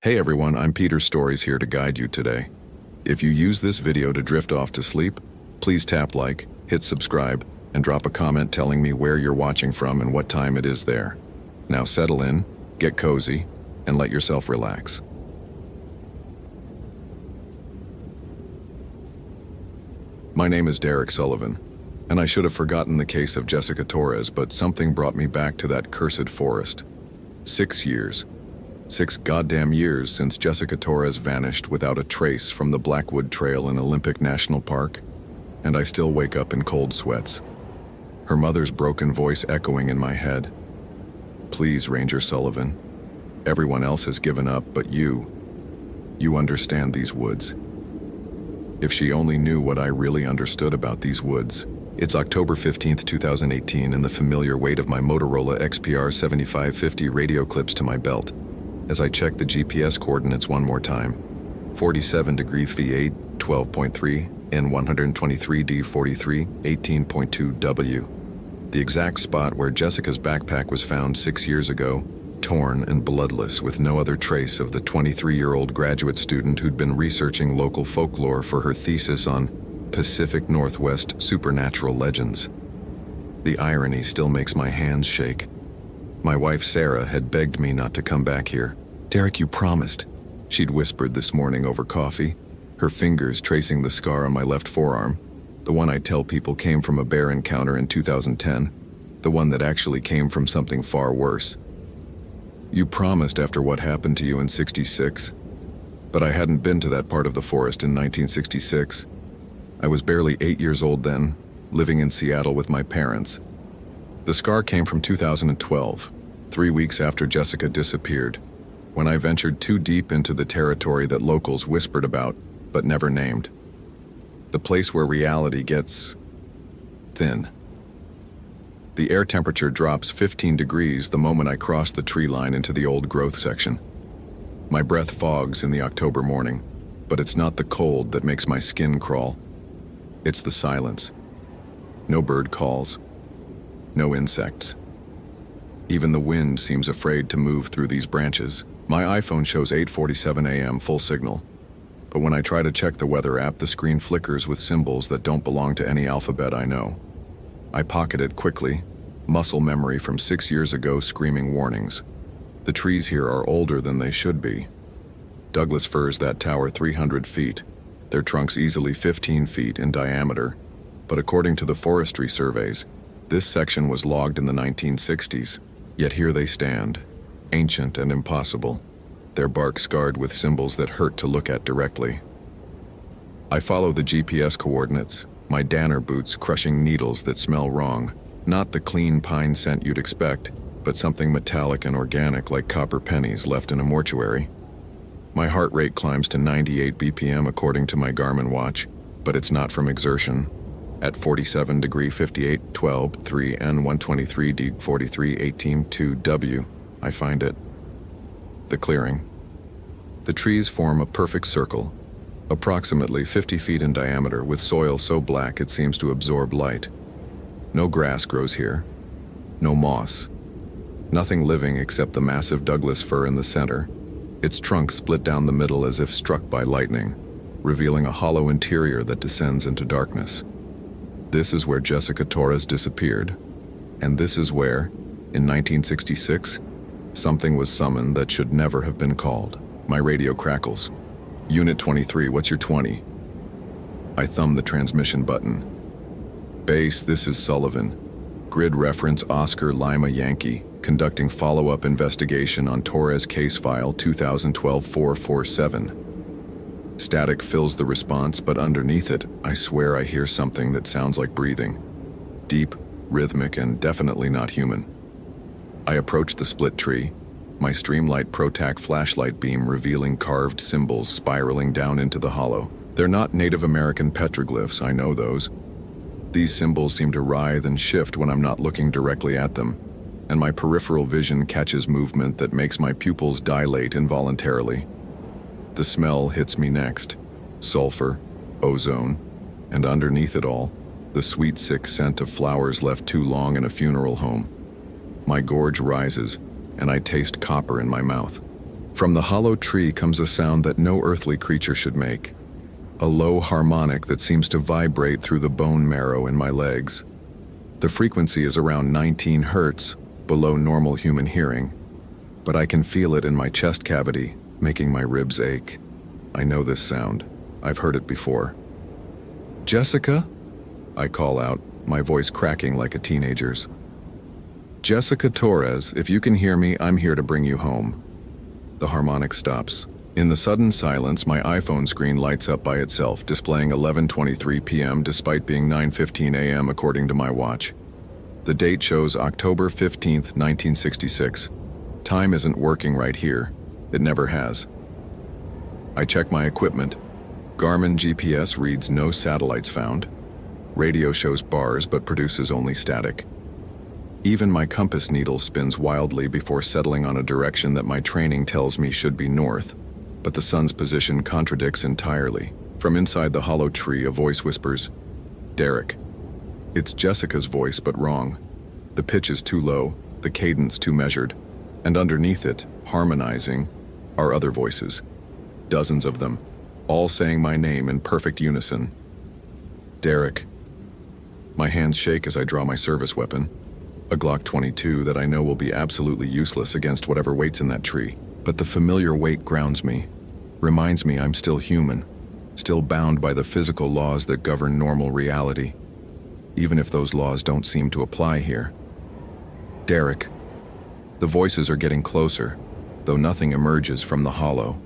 Hey everyone, I'm Peter Stories here to guide you today. If you use this video to drift off to sleep, please tap like, hit subscribe, and drop a comment telling me where you're watching from and what time it is there. Now settle in, get cozy, and let yourself relax. My name is Derek Sullivan, and I should have forgotten the case of Jessica Torres, but something brought me back to that cursed forest. 6 years. 6 goddamn years since Jessica Torres vanished without a trace from the Blackwood Trail in Olympic National Park, and I still wake up in cold sweats. Her mother's broken voice echoing in my head. Please, Ranger Sullivan. Everyone else has given up, but you understand these woods. If she only knew what I really understood about these woods. It's October 15th, 2018, and the familiar weight of my Motorola XPR 7550 radio clips to my belt. As I check the GPS coordinates one more time, 47 degree V8, 12.3, and 123D 43, 18.2 W. The exact spot where Jessica's backpack was found 6 years ago, torn and bloodless with no other trace of the 23-year-old graduate student who'd been researching local folklore for her thesis on Pacific Northwest supernatural legends. The irony still makes my hands shake. My wife Sarah had begged me not to come back here. "Derek, you promised," she'd whispered this morning over coffee, her fingers tracing the scar on my left forearm, the one I tell people came from a bear encounter in 2010, the one that actually came from something far worse. "You promised after what happened to you in '66, but I hadn't been to that part of the forest in 1966. I was barely 8 years old then, living in Seattle with my parents. The scar came from 2012, 3 weeks after Jessica disappeared, when I ventured too deep into the territory that locals whispered about, but never named. The place where reality gets thin. The air temperature drops 15 degrees the moment I cross the tree line into the old growth section. My breath fogs in the October morning, but it's not the cold that makes my skin crawl. It's the silence. No bird calls. No insects. Even the wind seems afraid to move through these branches. My iPhone shows 8:47 a.m. full signal, but when I try to check the weather app, the screen flickers with symbols that don't belong to any alphabet I know. I pocket it quickly, muscle memory from 6 years ago screaming warnings. The trees here are older than they should be. Douglas firs that tower 300 feet, their trunks easily 15 feet in diameter, but according to the forestry surveys, this section was logged in the 1960s, yet here they stand, ancient and impossible, their bark scarred with symbols that hurt to look at directly. I follow the GPS coordinates, my Danner boots crushing needles that smell wrong, not the clean pine scent you'd expect, but something metallic and organic like copper pennies left in a mortuary. My heart rate climbs to 98 BPM according to my Garmin watch, but it's not from exertion. At 47 degree 58, 12, 3, and 123D 43, 18, 2 W, I find it. The clearing. The trees form a perfect circle, approximately 50 feet in diameter, with soil so black it seems to absorb light. No grass grows here. No moss. Nothing living except the massive Douglas fir in the center, its trunk split down the middle as if struck by lightning, revealing a hollow interior that descends into darkness. This is where Jessica Torres disappeared, and this is where, in 1966, something was summoned that should never have been called. My radio crackles. "Unit 23, what's your 20? I thumb the transmission button. "Base, this is Sullivan. Grid reference Oscar Lima Yankee, conducting follow-up investigation on Torres case file 2012-447. Static fills the response, but underneath it, I swear I hear something that sounds like breathing. Deep, rhythmic, and definitely not human. I approach the split tree, my Streamlight ProTac flashlight beam revealing carved symbols spiraling down into the hollow. They're not Native American petroglyphs, I know those. These symbols seem to writhe and shift when I'm not looking directly at them, and my peripheral vision catches movement that makes my pupils dilate involuntarily. The smell hits me next. Sulfur, ozone, and underneath it all, the sweet, sick scent of flowers left too long in a funeral home. My gorge rises, and I taste copper in my mouth. From the hollow tree comes a sound that no earthly creature should make. A low harmonic that seems to vibrate through the bone marrow in my legs. The frequency is around 19 hertz, below normal human hearing, but I can feel it in my chest cavity, making my ribs ache. I know this sound. I've heard it before. "Jessica?" I call out, my voice cracking like a teenager's. "Jessica Torres, if you can hear me, I'm here to bring you home." The harmonic stops. In the sudden silence, my iPhone screen lights up by itself, displaying 11:23 p.m. despite being 9:15 a.m. according to my watch. The date shows October 15th, 1966. Time isn't working right here. It never has. I check my equipment. Garmin GPS reads no satellites found. Radio shows bars but produces only static. Even my compass needle spins wildly before settling on a direction that my training tells me should be north, but the sun's position contradicts entirely. From inside the hollow tree, a voice whispers, "Derek." It's Jessica's voice, but wrong. The pitch is too low, the cadence too measured, and underneath it, harmonizing, are other voices. Dozens of them, all saying my name in perfect unison. "Derek." My hands shake as I draw my service weapon, a Glock 22 that I know will be absolutely useless against whatever waits in that tree. But the familiar weight grounds me, reminds me I'm still human, still bound by the physical laws that govern normal reality, even if those laws don't seem to apply here. "Derek." The voices are getting closer, though nothing emerges from the hollow.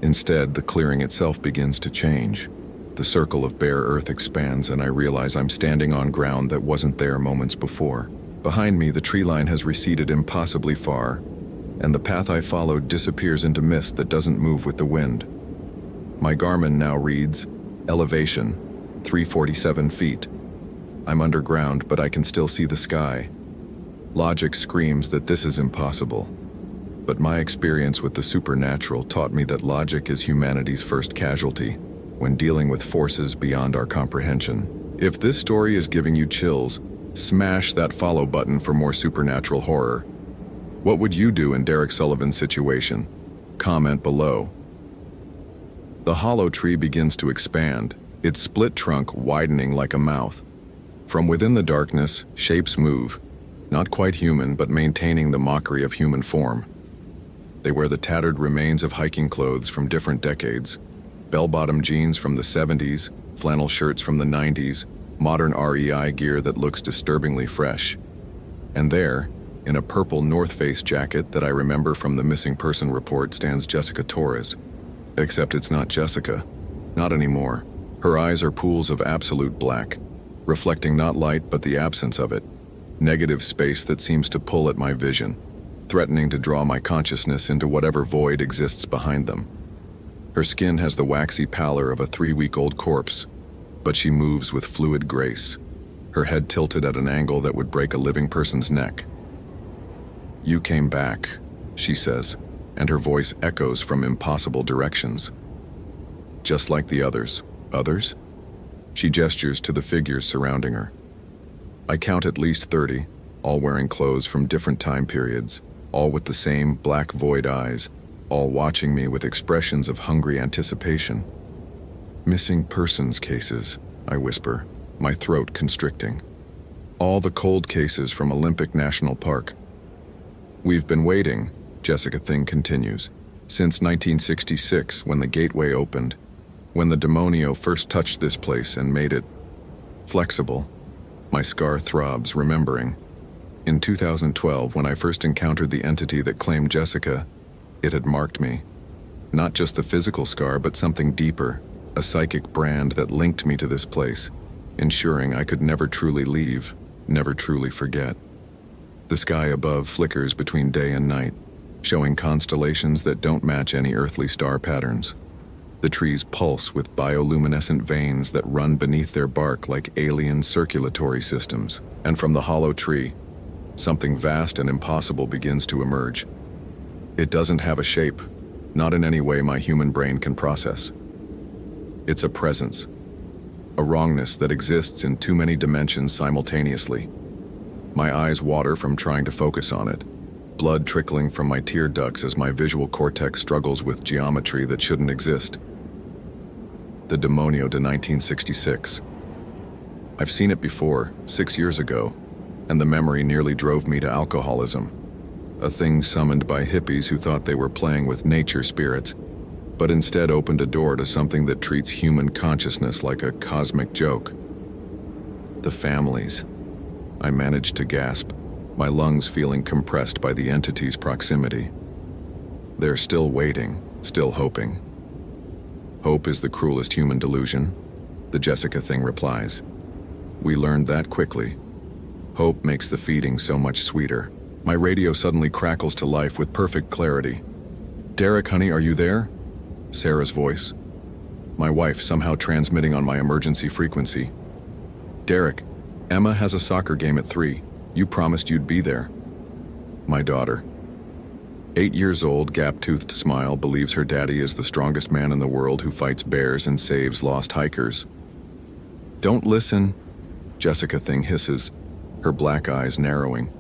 Instead, the clearing itself begins to change. The circle of bare earth expands, and I realize I'm standing on ground that wasn't there moments before. Behind me, the tree line has receded impossibly far, and the path I followed disappears into mist that doesn't move with the wind. My Garmin now reads, elevation, 347 feet. I'm underground, but I can still see the sky. Logic screams that this is impossible. But my experience with the supernatural taught me that logic is humanity's first casualty when dealing with forces beyond our comprehension. If this story is giving you chills, smash that follow button for more supernatural horror. What would you do in Derek Sullivan's situation? Comment below. The hollow tree begins to expand, its split trunk widening like a mouth. From within the darkness, shapes move, not quite human, but maintaining the mockery of human form. They wear the tattered remains of hiking clothes from different decades, bell-bottom jeans from the 70s, flannel shirts from the 90s, modern REI gear that looks disturbingly fresh. And there, in a purple North Face jacket that I remember from the missing person report, stands Jessica Torres. Except it's not Jessica. Not anymore. Her eyes are pools of absolute black, reflecting not light but the absence of it. Negative space that seems to pull at my vision, threatening to draw my consciousness into whatever void exists behind them. Her skin has the waxy pallor of a 3-week-old corpse, but she moves with fluid grace, her head tilted at an angle that would break a living person's neck. "You came back," she says, and her voice echoes from impossible directions. "Just like the others." "Others?" She gestures to the figures surrounding her. I count at least 30, all wearing clothes from different time periods, all with the same black void eyes, all watching me with expressions of hungry anticipation. "Missing persons cases," I whisper, my throat constricting. "All the cold cases from Olympic National Park." "We've been waiting," Jessica Thing continues, "since 1966 when the gateway opened, when the demonio first touched this place and made it flexible." My scar throbs, remembering. In 2012, when I first encountered the entity that claimed Jessica, it had marked me. Not just the physical scar, but something deeper, a psychic brand that linked me to this place, ensuring I could never truly leave, never truly forget. The sky above flickers between day and night, showing constellations that don't match any earthly star patterns. The trees pulse with bioluminescent veins that run beneath their bark like alien circulatory systems. And from the hollow tree, something vast and impossible begins to emerge. It doesn't have a shape, not in any way my human brain can process. It's a presence, a wrongness that exists in too many dimensions simultaneously. My eyes water from trying to focus on it. blood trickling from my tear ducts as my visual cortex struggles with geometry that shouldn't exist. The Demonio de 1966. I've seen it before, 6 years ago, and the memory nearly drove me to alcoholism. A thing summoned by hippies who thought they were playing with nature spirits, but instead opened a door to something that treats human consciousness like a cosmic joke. The families. I managed to gasp, my lungs feeling compressed by the entity's proximity. They're still waiting, still hoping. Hope is the cruelest human delusion, the Jessica thing replies. We learned that quickly. Hope makes the feeding so much sweeter. My radio suddenly crackles to life with perfect clarity. Derek, honey, are you there? Sarah's voice. My wife somehow transmitting on my emergency frequency. Derek, Emma has a soccer game at 3. You promised you'd be there. My daughter. 8 years old, gap-toothed smile, believes her daddy is the strongest man in the world who fights bears and saves lost hikers. Don't listen, Jessica thing hisses, her black eyes narrowing.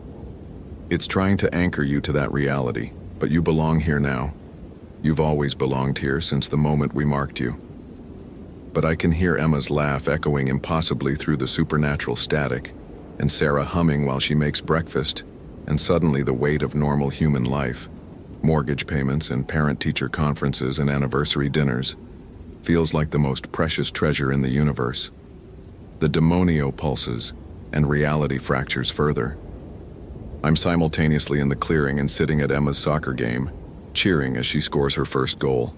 It's trying to anchor you to that reality, but you belong here now. You've always belonged here since the moment we marked you. But I can hear Emma's laugh echoing impossibly through the supernatural static, and Sarah humming while she makes breakfast, and suddenly the weight of normal human life, mortgage payments and parent-teacher conferences and anniversary dinners, feels like the most precious treasure in the universe. The Demonio pulses, and reality fractures further. I'm simultaneously in the clearing and sitting at Emma's soccer game, cheering as she scores her first goal.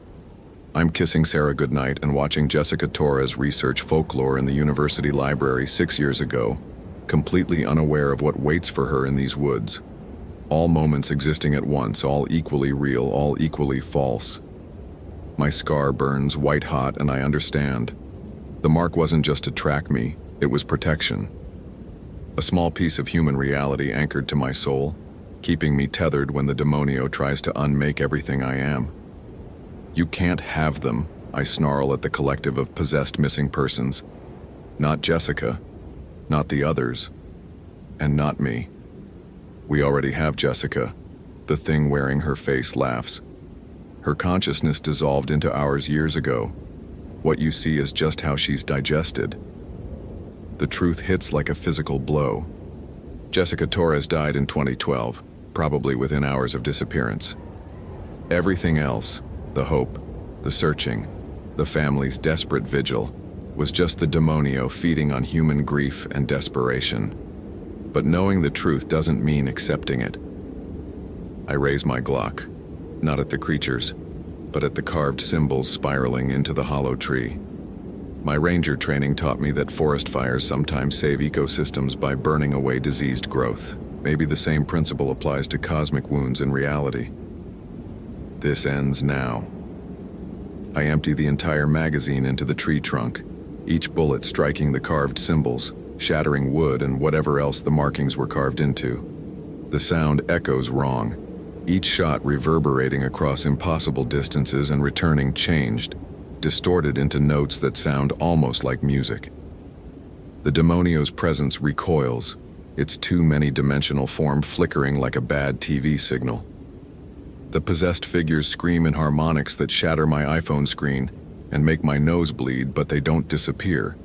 I'm kissing Sarah goodnight and watching Jessica Torres research folklore in the university library 6 years ago, completely unaware of what waits for her in these woods. All moments existing at once, all equally real, all equally false. My scar burns white hot and I understand. The mark wasn't just to track me, it was protection. A small piece of human reality anchored to my soul, keeping me tethered when the Demonio tries to unmake everything I am. You can't have them, I snarl at the collective of possessed missing persons. Not Jessica, not the others, and not me. We already have Jessica, the thing wearing her face laughs. Her consciousness dissolved into ours years ago. What you see is just how she's digested. The truth hits like a physical blow. Jessica Torres died in 2012, probably within hours of disappearance. Everything else, the hope, the searching, the family's desperate vigil, was just the Demonio feeding on human grief and desperation. But knowing the truth doesn't mean accepting it. I raise my Glock, not at the creatures, but at the carved symbols spiraling into the hollow tree. My ranger training taught me that forest fires sometimes save ecosystems by burning away diseased growth. Maybe the same principle applies to cosmic wounds in reality. This ends now. I empty the entire magazine into the tree trunk, each bullet striking the carved symbols, shattering wood and whatever else the markings were carved into. The sound echoes wrong, each shot reverberating across impossible distances and returning changed, distorted into notes that sound almost like music. The Demonio's presence recoils, its too-many-dimensional form flickering like a bad TV signal. The possessed figures scream in harmonics that shatter my iPhone screen and make my nose bleed, but they don't disappear.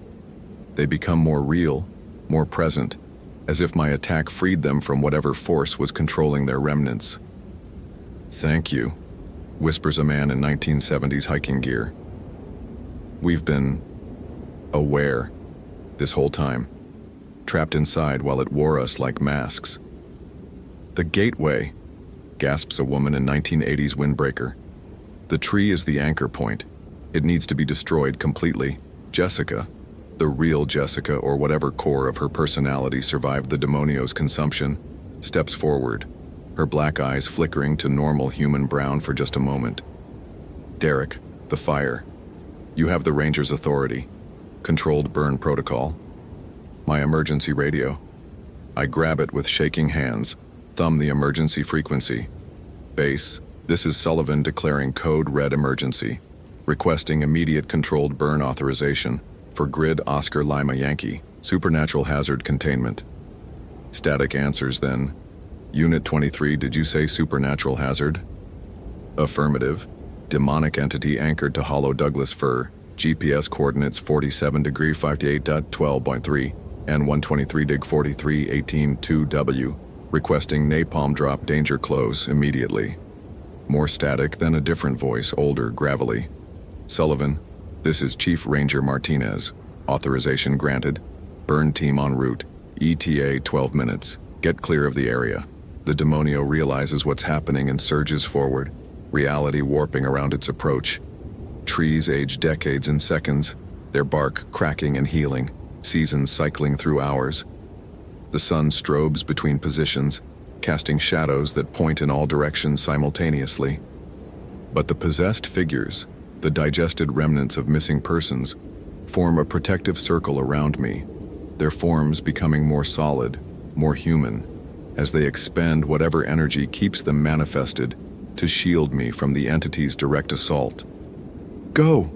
They become more real, more present, as if my attack freed them from whatever force was controlling their remnants. Thank you, whispers a man in 1970s hiking gear. We've been aware this whole time, trapped inside while it wore us like masks. The gateway, gasps a woman in 1980s windbreaker. The tree is the anchor point. It needs to be destroyed completely. Jessica, the real Jessica or whatever core of her personality survived the Demonio's consumption, steps forward, her black eyes flickering to normal human brown for just a moment. Derek, the fire. You have the ranger's authority. Controlled burn protocol. My emergency radio. I grab it with shaking hands, thumb the emergency frequency. Base, this is Sullivan declaring code red emergency, requesting immediate controlled burn authorization for grid Oscar Lima Yankee, supernatural hazard containment. Static answers then, Unit 23, did you say supernatural hazard? Affirmative. Demonic entity anchored to hollow Douglas fir. GPS coordinates 47 degree 58.12.3 and 123 dig 43 18 2W. Requesting napalm drop, danger close immediately. More static, then a different voice, older, gravelly. Sullivan, this is Chief Ranger Martinez. Authorization granted. Burn team en route. ETA 12 minutes. Get clear of the area. The demonio realizes what's happening and surges forward, reality warping around its approach. Trees age decades in seconds, their bark cracking and healing, seasons cycling through hours. The sun strobes between positions, casting shadows that point in all directions simultaneously. But the possessed figures, the digested remnants of missing persons, form a protective circle around me, their forms becoming more solid, more human, as they expend whatever energy keeps them manifested to shield me from the entity's direct assault. "Go!"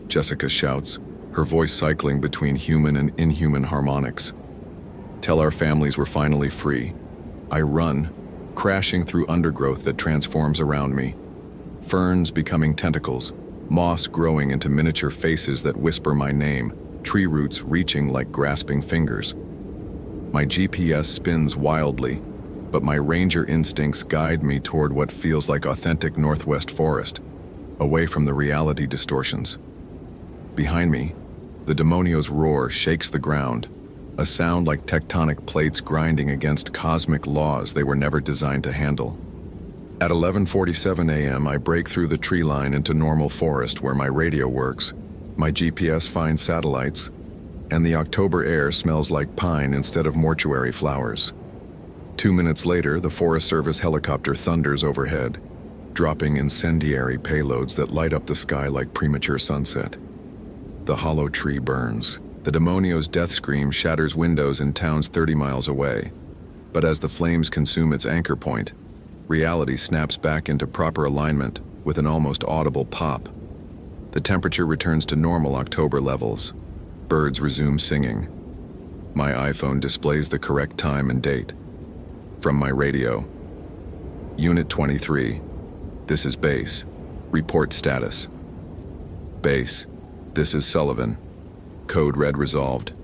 Jessica shouts, her voice cycling between human and inhuman harmonics. "Tell our families we're finally free." I run, crashing through undergrowth that transforms around me. Ferns becoming tentacles, moss growing into miniature faces that whisper my name, tree roots reaching like grasping fingers. My GPS spins wildly, but my ranger instincts guide me toward what feels like authentic Northwest forest, away from the reality distortions. Behind me, the demonio's roar shakes the ground, a sound like tectonic plates grinding against cosmic laws they were never designed to handle. At 11:47 a.m., I break through the tree line into normal forest where my radio works, my GPS finds satellites, and the October air smells like pine instead of mortuary flowers. 2 minutes later, the Forest Service helicopter thunders overhead, dropping incendiary payloads that light up the sky like premature sunset. The hollow tree burns. The demonio's death scream shatters windows in towns 30 miles away. But as the flames consume its anchor point, reality snaps back into proper alignment with an almost audible pop. The temperature returns to normal October levels. Birds resume singing. My iPhone displays the correct time and date. From my radio, Unit 23, this is Base. Report status. Base, this is Sullivan. Code red resolved.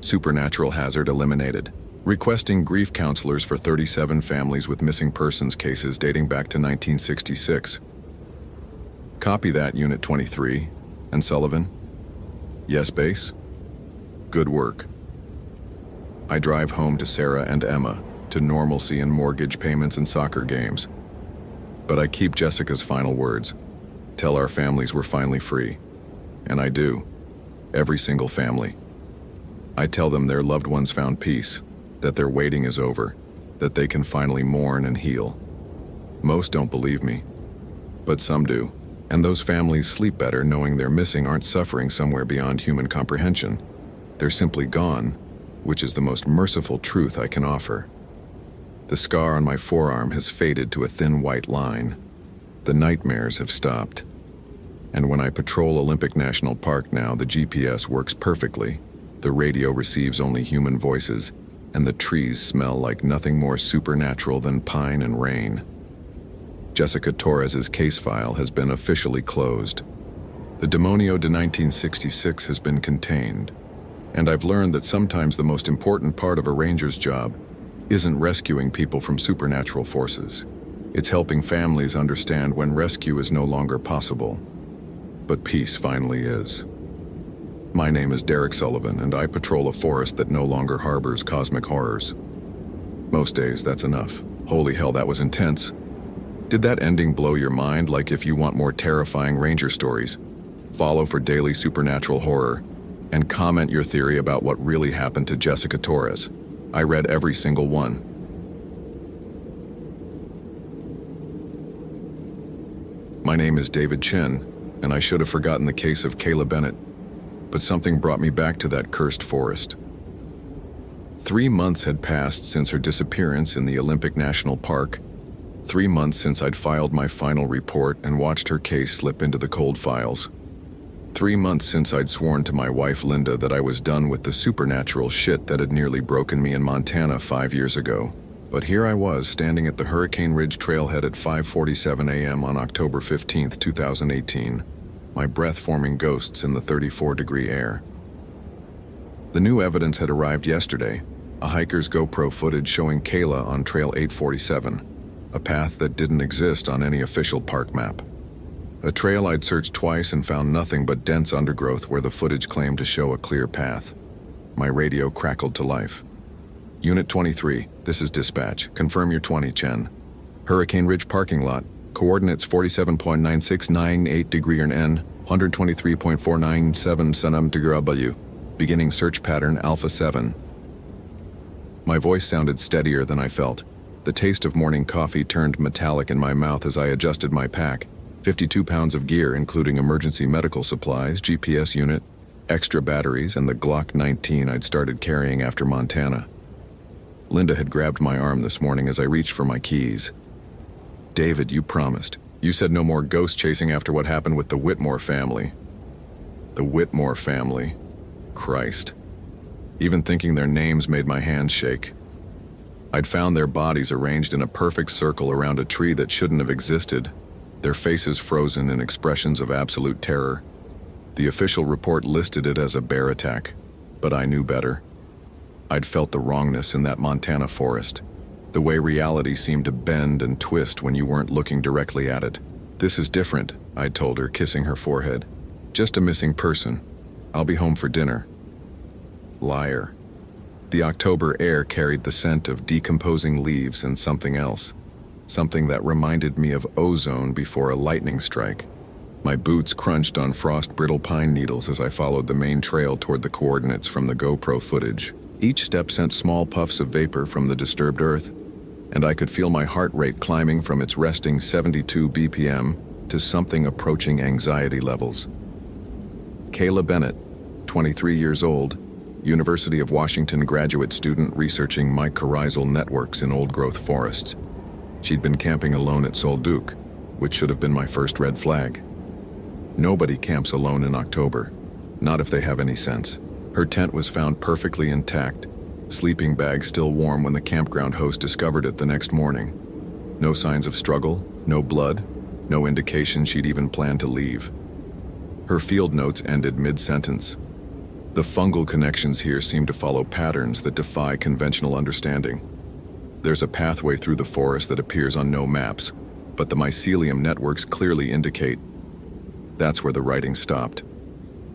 Supernatural hazard eliminated. Requesting grief counselors for 37 families with missing persons cases dating back to 1966. Copy that, Unit 23. And Sullivan? Yes, Base? Good work. I drive home to Sarah and Emma, to normalcy and mortgage payments and soccer games. But I keep Jessica's final words. Tell our families we're finally free. And I do. Every single family. I tell them their loved ones found peace, that their waiting is over, that they can finally mourn and heal. Most don't believe me, but some do. And those families sleep better knowing their missing aren't suffering somewhere beyond human comprehension. They're simply gone, which is the most merciful truth I can offer. The scar on my forearm has faded to a thin white line. The nightmares have stopped. And when I patrol Olympic National Park now, the GPS works perfectly. The radio receives only human voices, and the trees smell like nothing more supernatural than pine and rain. Jessica Torres's case file has been officially closed. The Demonio de 1966 has been contained. And I've learned that sometimes the most important part of a ranger's job isn't rescuing people from supernatural forces. It's helping families understand when rescue is no longer possible. But peace finally is. My name is Derek Sullivan, and I patrol a forest that no longer harbors cosmic horrors. Most days, that's enough. Holy hell, that was intense. Did that ending blow your mind? Like, if you want more terrifying ranger stories, follow for daily supernatural horror, and comment your theory about what really happened to Jessica Torres. I read every single one. My name is David Chen, and I should have forgotten the case of Kayla Bennett, but something brought me back to that cursed forest. 3 months had passed since her disappearance in the Olympic National Park. 3 months since I'd filed my final report and watched her case slip into the cold files. 3 months since I'd sworn to my wife Linda that I was done with the supernatural shit that had nearly broken me in Montana 5 years ago. But here I was, standing at the Hurricane Ridge trailhead at 5:47 a.m. on October 15, 2018, my breath forming ghosts in the 34-degree air. The new evidence had arrived yesterday, a hiker's GoPro footage showing Kayla on Trail 847, a path that didn't exist on any official park map. A trail I'd searched twice and found nothing but dense undergrowth where the footage claimed to show a clear path. My radio crackled to life. Unit 23, this is dispatch. Confirm your 20, Chen. Hurricane Ridge parking lot. Coordinates 47.9698 degree N, 123.497 cm W. Beginning search pattern Alpha 7. My voice sounded steadier than I felt. The taste of morning coffee turned metallic in my mouth as I adjusted my pack. 52 pounds of gear, including emergency medical supplies, GPS unit, extra batteries, and the Glock 19 I'd started carrying after Montana. Linda had grabbed my arm this morning as I reached for my keys. David, you promised. You said no more ghost chasing after what happened with the Whitmore family. The Whitmore family. Christ. Even thinking their names made my hands shake. I'd found their bodies arranged in a perfect circle around a tree that shouldn't have existed, their faces frozen in expressions of absolute terror. The official report listed it as a bear attack, but I knew better. I'd felt the wrongness in that Montana forest, the way reality seemed to bend and twist when you weren't looking directly at it. This is different, I'd told her, kissing her forehead. Just a missing person. I'll be home for dinner. Liar. The October air carried the scent of decomposing leaves and something else. Something that reminded me of ozone before a lightning strike. My boots crunched on frost-brittle pine needles as I followed the main trail toward the coordinates from the GoPro footage. Each step sent small puffs of vapor from the disturbed earth, and I could feel my heart rate climbing from its resting 72 BPM to something approaching anxiety levels. Kayla Bennett, 23 years old, University of Washington graduate student researching mycorrhizal networks in old-growth forests. She'd been camping alone at Sol Duc, which should have been my first red flag. Nobody camps alone in October, not if they have any sense. Her tent was found perfectly intact, sleeping bag still warm when the campground host discovered it the next morning. No signs of struggle, no blood, no indication she'd even planned to leave. Her field notes ended mid-sentence. The fungal connections here seem to follow patterns that defy conventional understanding. There's a pathway through the forest that appears on no maps, but the mycelium networks clearly indicate. That's where the writing stopped.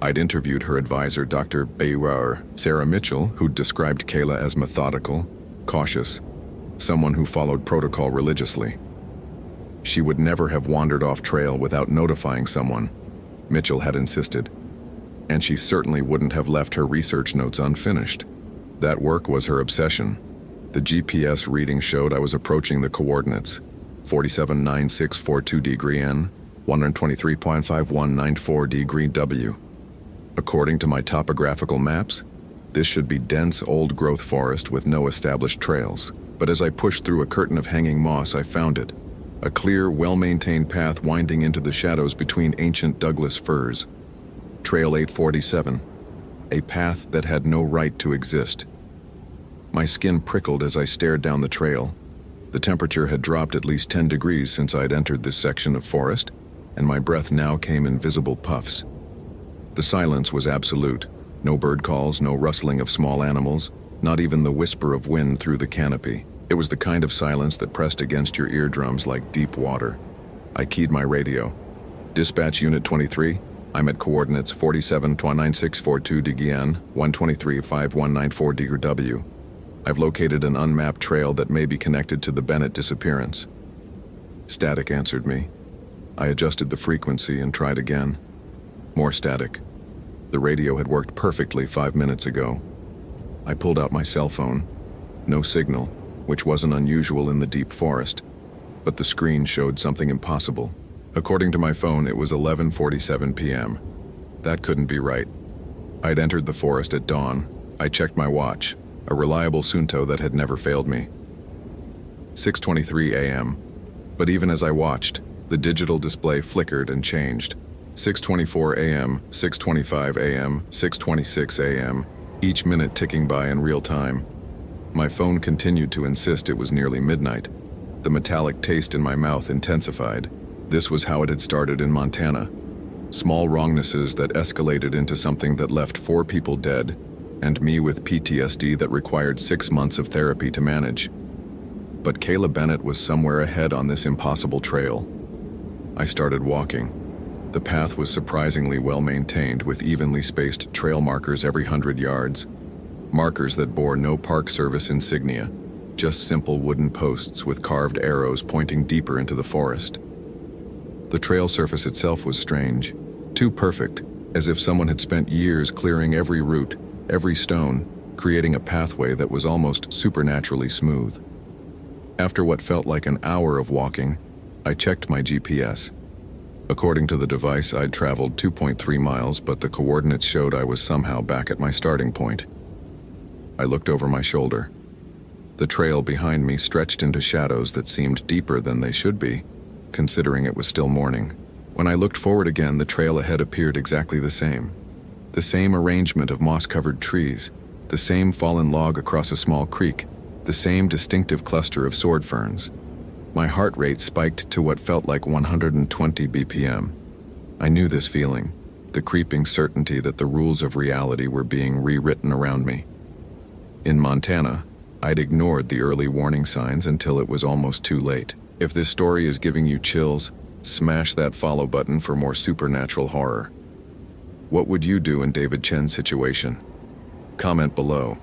I'd interviewed her advisor, Dr. Bayrar Sarah Mitchell, who'd described Kayla as methodical, cautious, someone who followed protocol religiously. She would never have wandered off trail without notifying someone, Mitchell had insisted. And she certainly wouldn't have left her research notes unfinished. That work was her obsession. The GPS reading showed I was approaching the coordinates, 479642 degree N, 123.5194 degree W. According to my topographical maps, this should be dense old-growth forest with no established trails. But as I pushed through a curtain of hanging moss, I found it. A clear, well-maintained path winding into the shadows between ancient Douglas firs. Trail 847, a path that had no right to exist. My skin prickled as I stared down the trail. The temperature had dropped at least 10 degrees since I'd entered this section of forest, and my breath now came in visible puffs. The silence was absolute. No bird calls, no rustling of small animals, not even the whisper of wind through the canopy. It was the kind of silence that pressed against your eardrums like deep water. I keyed my radio. Dispatch Unit 23, I'm at coordinates 47.9642 degree N, 123.5194 degree W. I've located an unmapped trail that may be connected to the Bennett disappearance. Static answered me. I adjusted the frequency and tried again. More static. The radio had worked perfectly 5 minutes ago. I pulled out my cell phone. No signal, which wasn't unusual in the deep forest, but the screen showed something impossible. According to my phone, it was 11:47 p.m. That couldn't be right. I'd entered the forest at dawn. I checked my watch, a reliable Suunto that had never failed me. 6:23 a.m. But even as I watched, the digital display flickered and changed. 6:24 a.m., 6:25 a.m., 6:26 a.m., each minute ticking by in real time. My phone continued to insist it was nearly midnight. The metallic taste in my mouth intensified. This was how it had started in Montana. Small wrongnesses that escalated into something that left 4 people dead, and me with PTSD that required 6 months of therapy to manage. But Kayla Bennett was somewhere ahead on this impossible trail. I started walking. The path was surprisingly well maintained, with evenly spaced trail markers every 100 yards. Markers that bore no Park Service insignia, just simple wooden posts with carved arrows pointing deeper into the forest. The trail surface itself was strange, too perfect, as if someone had spent years clearing every root, every stone, creating a pathway that was almost supernaturally smooth. After what felt like an hour of walking, I checked my GPS. According to the device, I'd traveled 2.3 miles, but the coordinates showed I was somehow back at my starting point. I looked over my shoulder. The trail behind me stretched into shadows that seemed deeper than they should be, considering it was still morning. When I looked forward again, the trail ahead appeared exactly the same. The same arrangement of moss-covered trees, the same fallen log across a small creek, the same distinctive cluster of sword ferns. My heart rate spiked to what felt like 120 BPM. I knew this feeling, the creeping certainty that the rules of reality were being rewritten around me. In Montana, I'd ignored the early warning signs until it was almost too late. If this story is giving you chills, smash that follow button for more supernatural horror. What would you do in David Chen's situation? Comment below.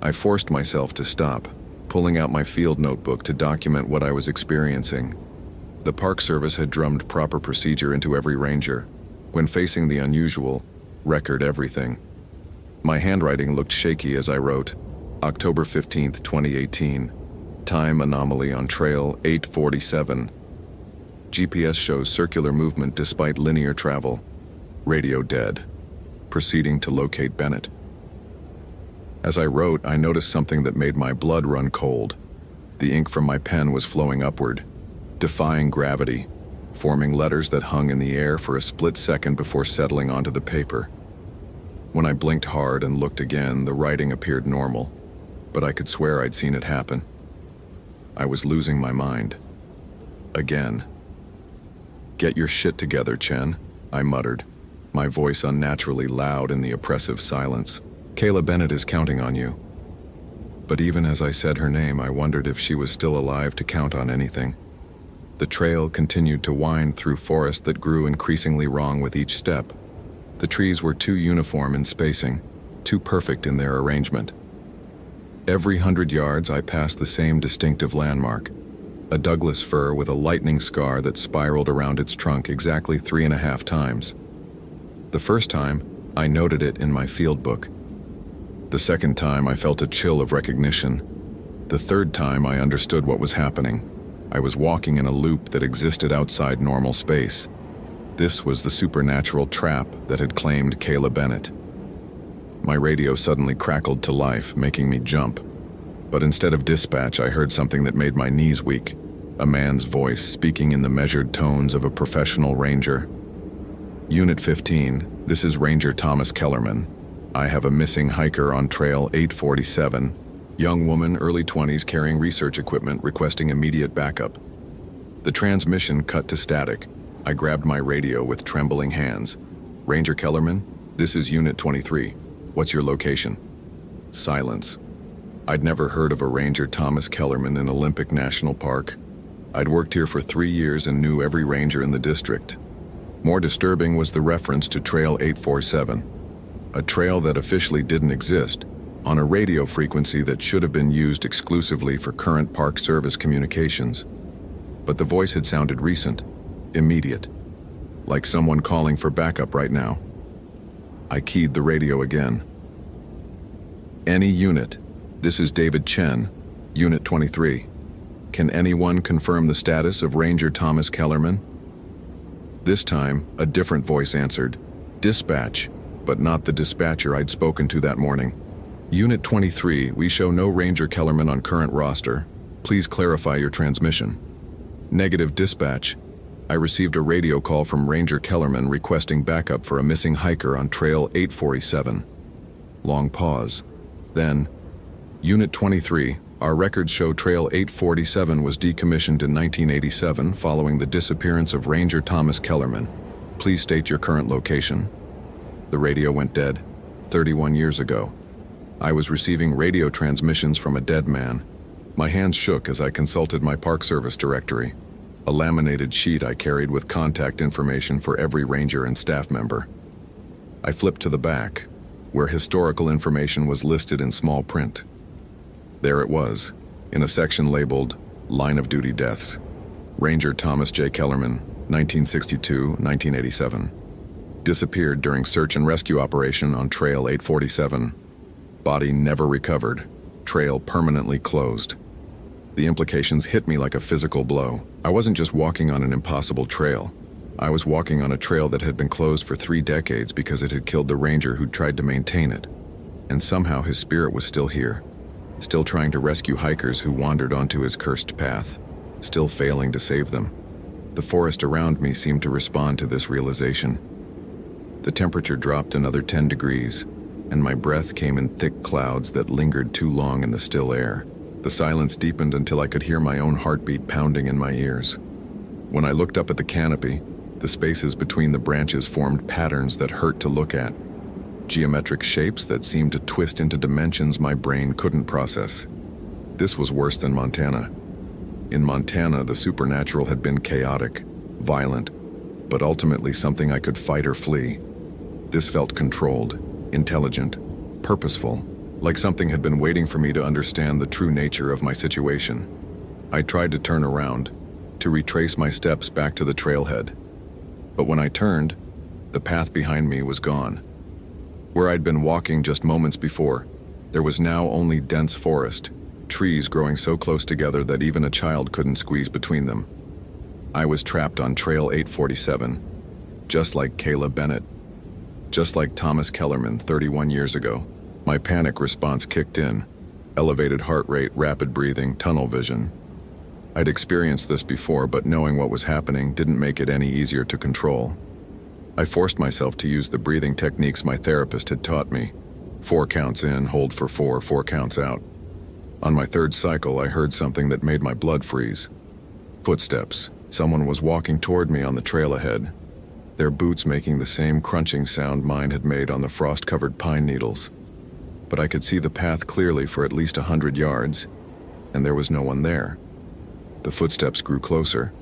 I forced myself to stop, pulling out my field notebook to document what I was experiencing. The Park Service had drummed proper procedure into every ranger. When facing the unusual, record everything. My handwriting looked shaky as I wrote, October 15th, 2018. Time anomaly on trail 847. GPS shows circular movement despite linear travel. Radio dead. Proceeding to locate Bennett. As I wrote, I noticed something that made my blood run cold. The ink from my pen was flowing upward, defying gravity, forming letters that hung in the air for a split second before settling onto the paper. When I blinked hard and looked again, the writing appeared normal, but I could swear I'd seen it happen. I was losing my mind. Again. "Get your shit together, Chen," I muttered, my voice unnaturally loud in the oppressive silence. "Kayla Bennett is counting on you." But even as I said her name, I wondered if she was still alive to count on anything. The trail continued to wind through forest that grew increasingly wrong with each step. The trees were too uniform in spacing, too perfect in their arrangement. Every 100 yards, I passed the same distinctive landmark, a Douglas fir with a lightning scar that spiraled around its trunk exactly 3.5 times. The first time, I noted it in my field book. The second time, I felt a chill of recognition. The third time, I understood what was happening. I was walking in a loop that existed outside normal space. This was the supernatural trap that had claimed Kayla Bennett. My radio suddenly crackled to life, making me jump. But instead of dispatch, I heard something that made my knees weak. A man's voice speaking in the measured tones of a professional ranger. "Unit 15, this is Ranger Thomas Kellerman. I have a missing hiker on trail 847. Young woman, early 20s, carrying research equipment, requesting immediate backup." The transmission cut to static. I grabbed my radio with trembling hands. "Ranger Kellerman, this is Unit 23. What's your location?" Silence. I'd never heard of a Ranger Thomas Kellerman in Olympic National Park. I'd worked here for 3 years and knew every ranger in the district. More disturbing was the reference to Trail 847, a trail that officially didn't exist, on a radio frequency that should have been used exclusively for current Park Service communications. But the voice had sounded recent, immediate, like someone calling for backup right now. I keyed the radio again. "Any unit, this is David Chen, Unit 23. Can anyone confirm the status of Ranger Thomas Kellerman?" This time, a different voice answered, "Dispatch," but not the dispatcher I'd spoken to that morning. "Unit 23, we show no Ranger Kellerman on current roster. Please clarify your transmission." "Negative dispatch. I received a radio call from Ranger Kellerman requesting backup for a missing hiker on trail 847. Long pause. Then, Unit 23, our records show Trail 847 was decommissioned in 1987 following the disappearance of Ranger Thomas Kellerman. Please state your current location. The radio went dead 31 years ago. I was receiving radio transmissions from a dead man. My hands shook as I consulted my Park Service directory, a laminated sheet I carried with contact information for every ranger and staff member. I flipped to the back, where historical information was listed in small print. There it was, in a section labeled Line of Duty Deaths. Ranger Thomas J. Kellerman, 1962-1987. Disappeared during search and rescue operation on Trail 847. Body never recovered. Trail permanently closed. The implications hit me like a physical blow. I wasn't just walking on an impossible trail. I was walking on a trail that had been closed for 3 decades because it had killed the ranger who'd tried to maintain it. And somehow his spirit was still here, still trying to rescue hikers who wandered onto his cursed path, still failing to save them. The forest around me seemed to respond to this realization. The temperature dropped another 10 degrees, and my breath came in thick clouds that lingered too long in the still air. The silence deepened until I could hear my own heartbeat pounding in my ears. When I looked up at the canopy, the spaces between the branches formed patterns that hurt to look at. Geometric shapes that seemed to twist into dimensions my brain couldn't process. This was worse than Montana. In Montana, the supernatural had been chaotic, violent, but ultimately something I could fight or flee. This felt controlled, intelligent, purposeful, like something had been waiting for me to understand the true nature of my situation. I tried to turn around, to retrace my steps back to the trailhead. But when I turned, the path behind me was gone. Where I'd been walking just moments before, there was now only dense forest, trees growing so close together that even a child couldn't squeeze between them. I was trapped on Trail 847, just like Kayla Bennett, just like Thomas Kellerman 31 years ago. My panic response kicked in, elevated heart rate, rapid breathing, tunnel vision. I'd experienced this before, but knowing what was happening didn't make it any easier to control. I forced myself to use the breathing techniques my therapist had taught me. 4 counts in, hold for 4, 4 counts out. On my 3rd cycle, I heard something that made my blood freeze. Footsteps. Someone was walking toward me on the trail ahead, their boots making the same crunching sound mine had made on the frost-covered pine needles. But I could see the path clearly for at least 100 yards, and there was no one there. The footsteps grew closer.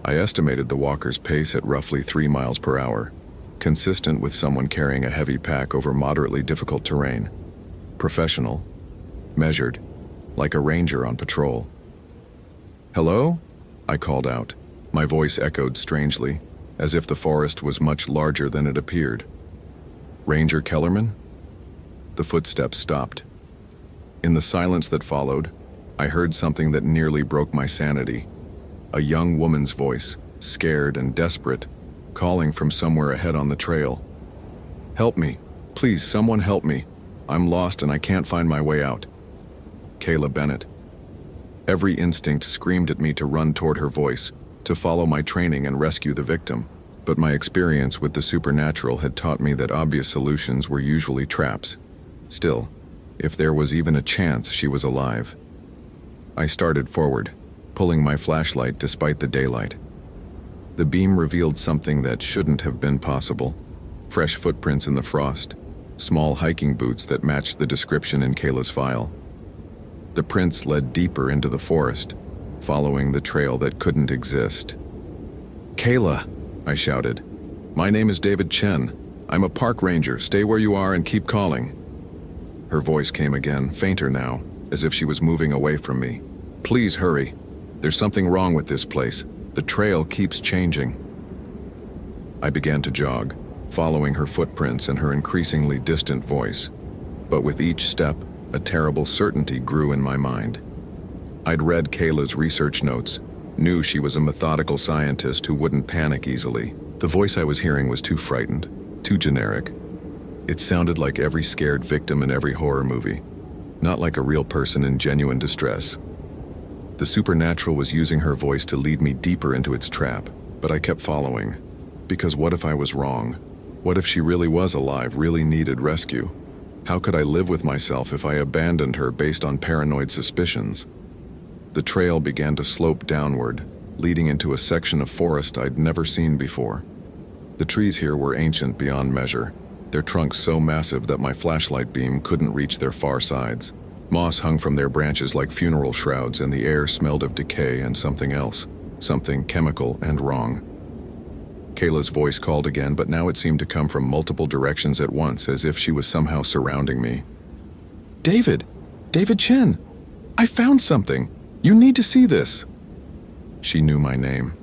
I estimated the walker's pace at roughly 3 miles per hour, consistent with someone carrying a heavy pack over moderately difficult terrain. Professional, measured, like a ranger on patrol. "Hello?" I called out. My voice echoed strangely, as if the forest was much larger than it appeared. "Ranger Kellerman?" The footsteps stopped. In the silence that followed, I heard something that nearly broke my sanity. A young woman's voice, scared and desperate, calling from somewhere ahead on the trail. "Help me. Please, someone help me. I'm lost and I can't find my way out." Kayla Bennett. Every instinct screamed at me to run toward her voice, to follow my training and rescue the victim. But my experience with the supernatural had taught me that obvious solutions were usually traps. Still, if there was even a chance she was alive. I started forward, pulling my flashlight despite the daylight. The beam revealed something that shouldn't have been possible. Fresh footprints in the frost, small hiking boots that matched the description in Kayla's file. The prints led deeper into the forest, following the trail that couldn't exist. "Kayla," I shouted. "My name is David Chen. I'm a park ranger. Stay where you are and keep calling." Her voice came again, fainter now, as if she was moving away from me. "Please hurry. There's something wrong with this place. The trail keeps changing." I began to jog, following her footprints and her increasingly distant voice. But with each step, a terrible certainty grew in my mind. I'd read Kayla's research notes, knew she was a methodical scientist who wouldn't panic easily. The voice I was hearing was too frightened, too generic. It sounded like every scared victim in every horror movie, not like a real person in genuine distress. The supernatural was using her voice to lead me deeper into its trap, but I kept following. Because what if I was wrong? What if she really was alive, really needed rescue? How could I live with myself if I abandoned her based on paranoid suspicions? The trail began to slope downward, leading into a section of forest I'd never seen before. The trees here were ancient beyond measure, their trunks so massive that my flashlight beam couldn't reach their far sides. Moss hung from their branches like funeral shrouds, and the air smelled of decay and something else, something chemical and wrong. Kayla's voice called again, but now it seemed to come from multiple directions at once, as if she was somehow surrounding me. David! David Chen! I found something! You need to see this! She knew my name.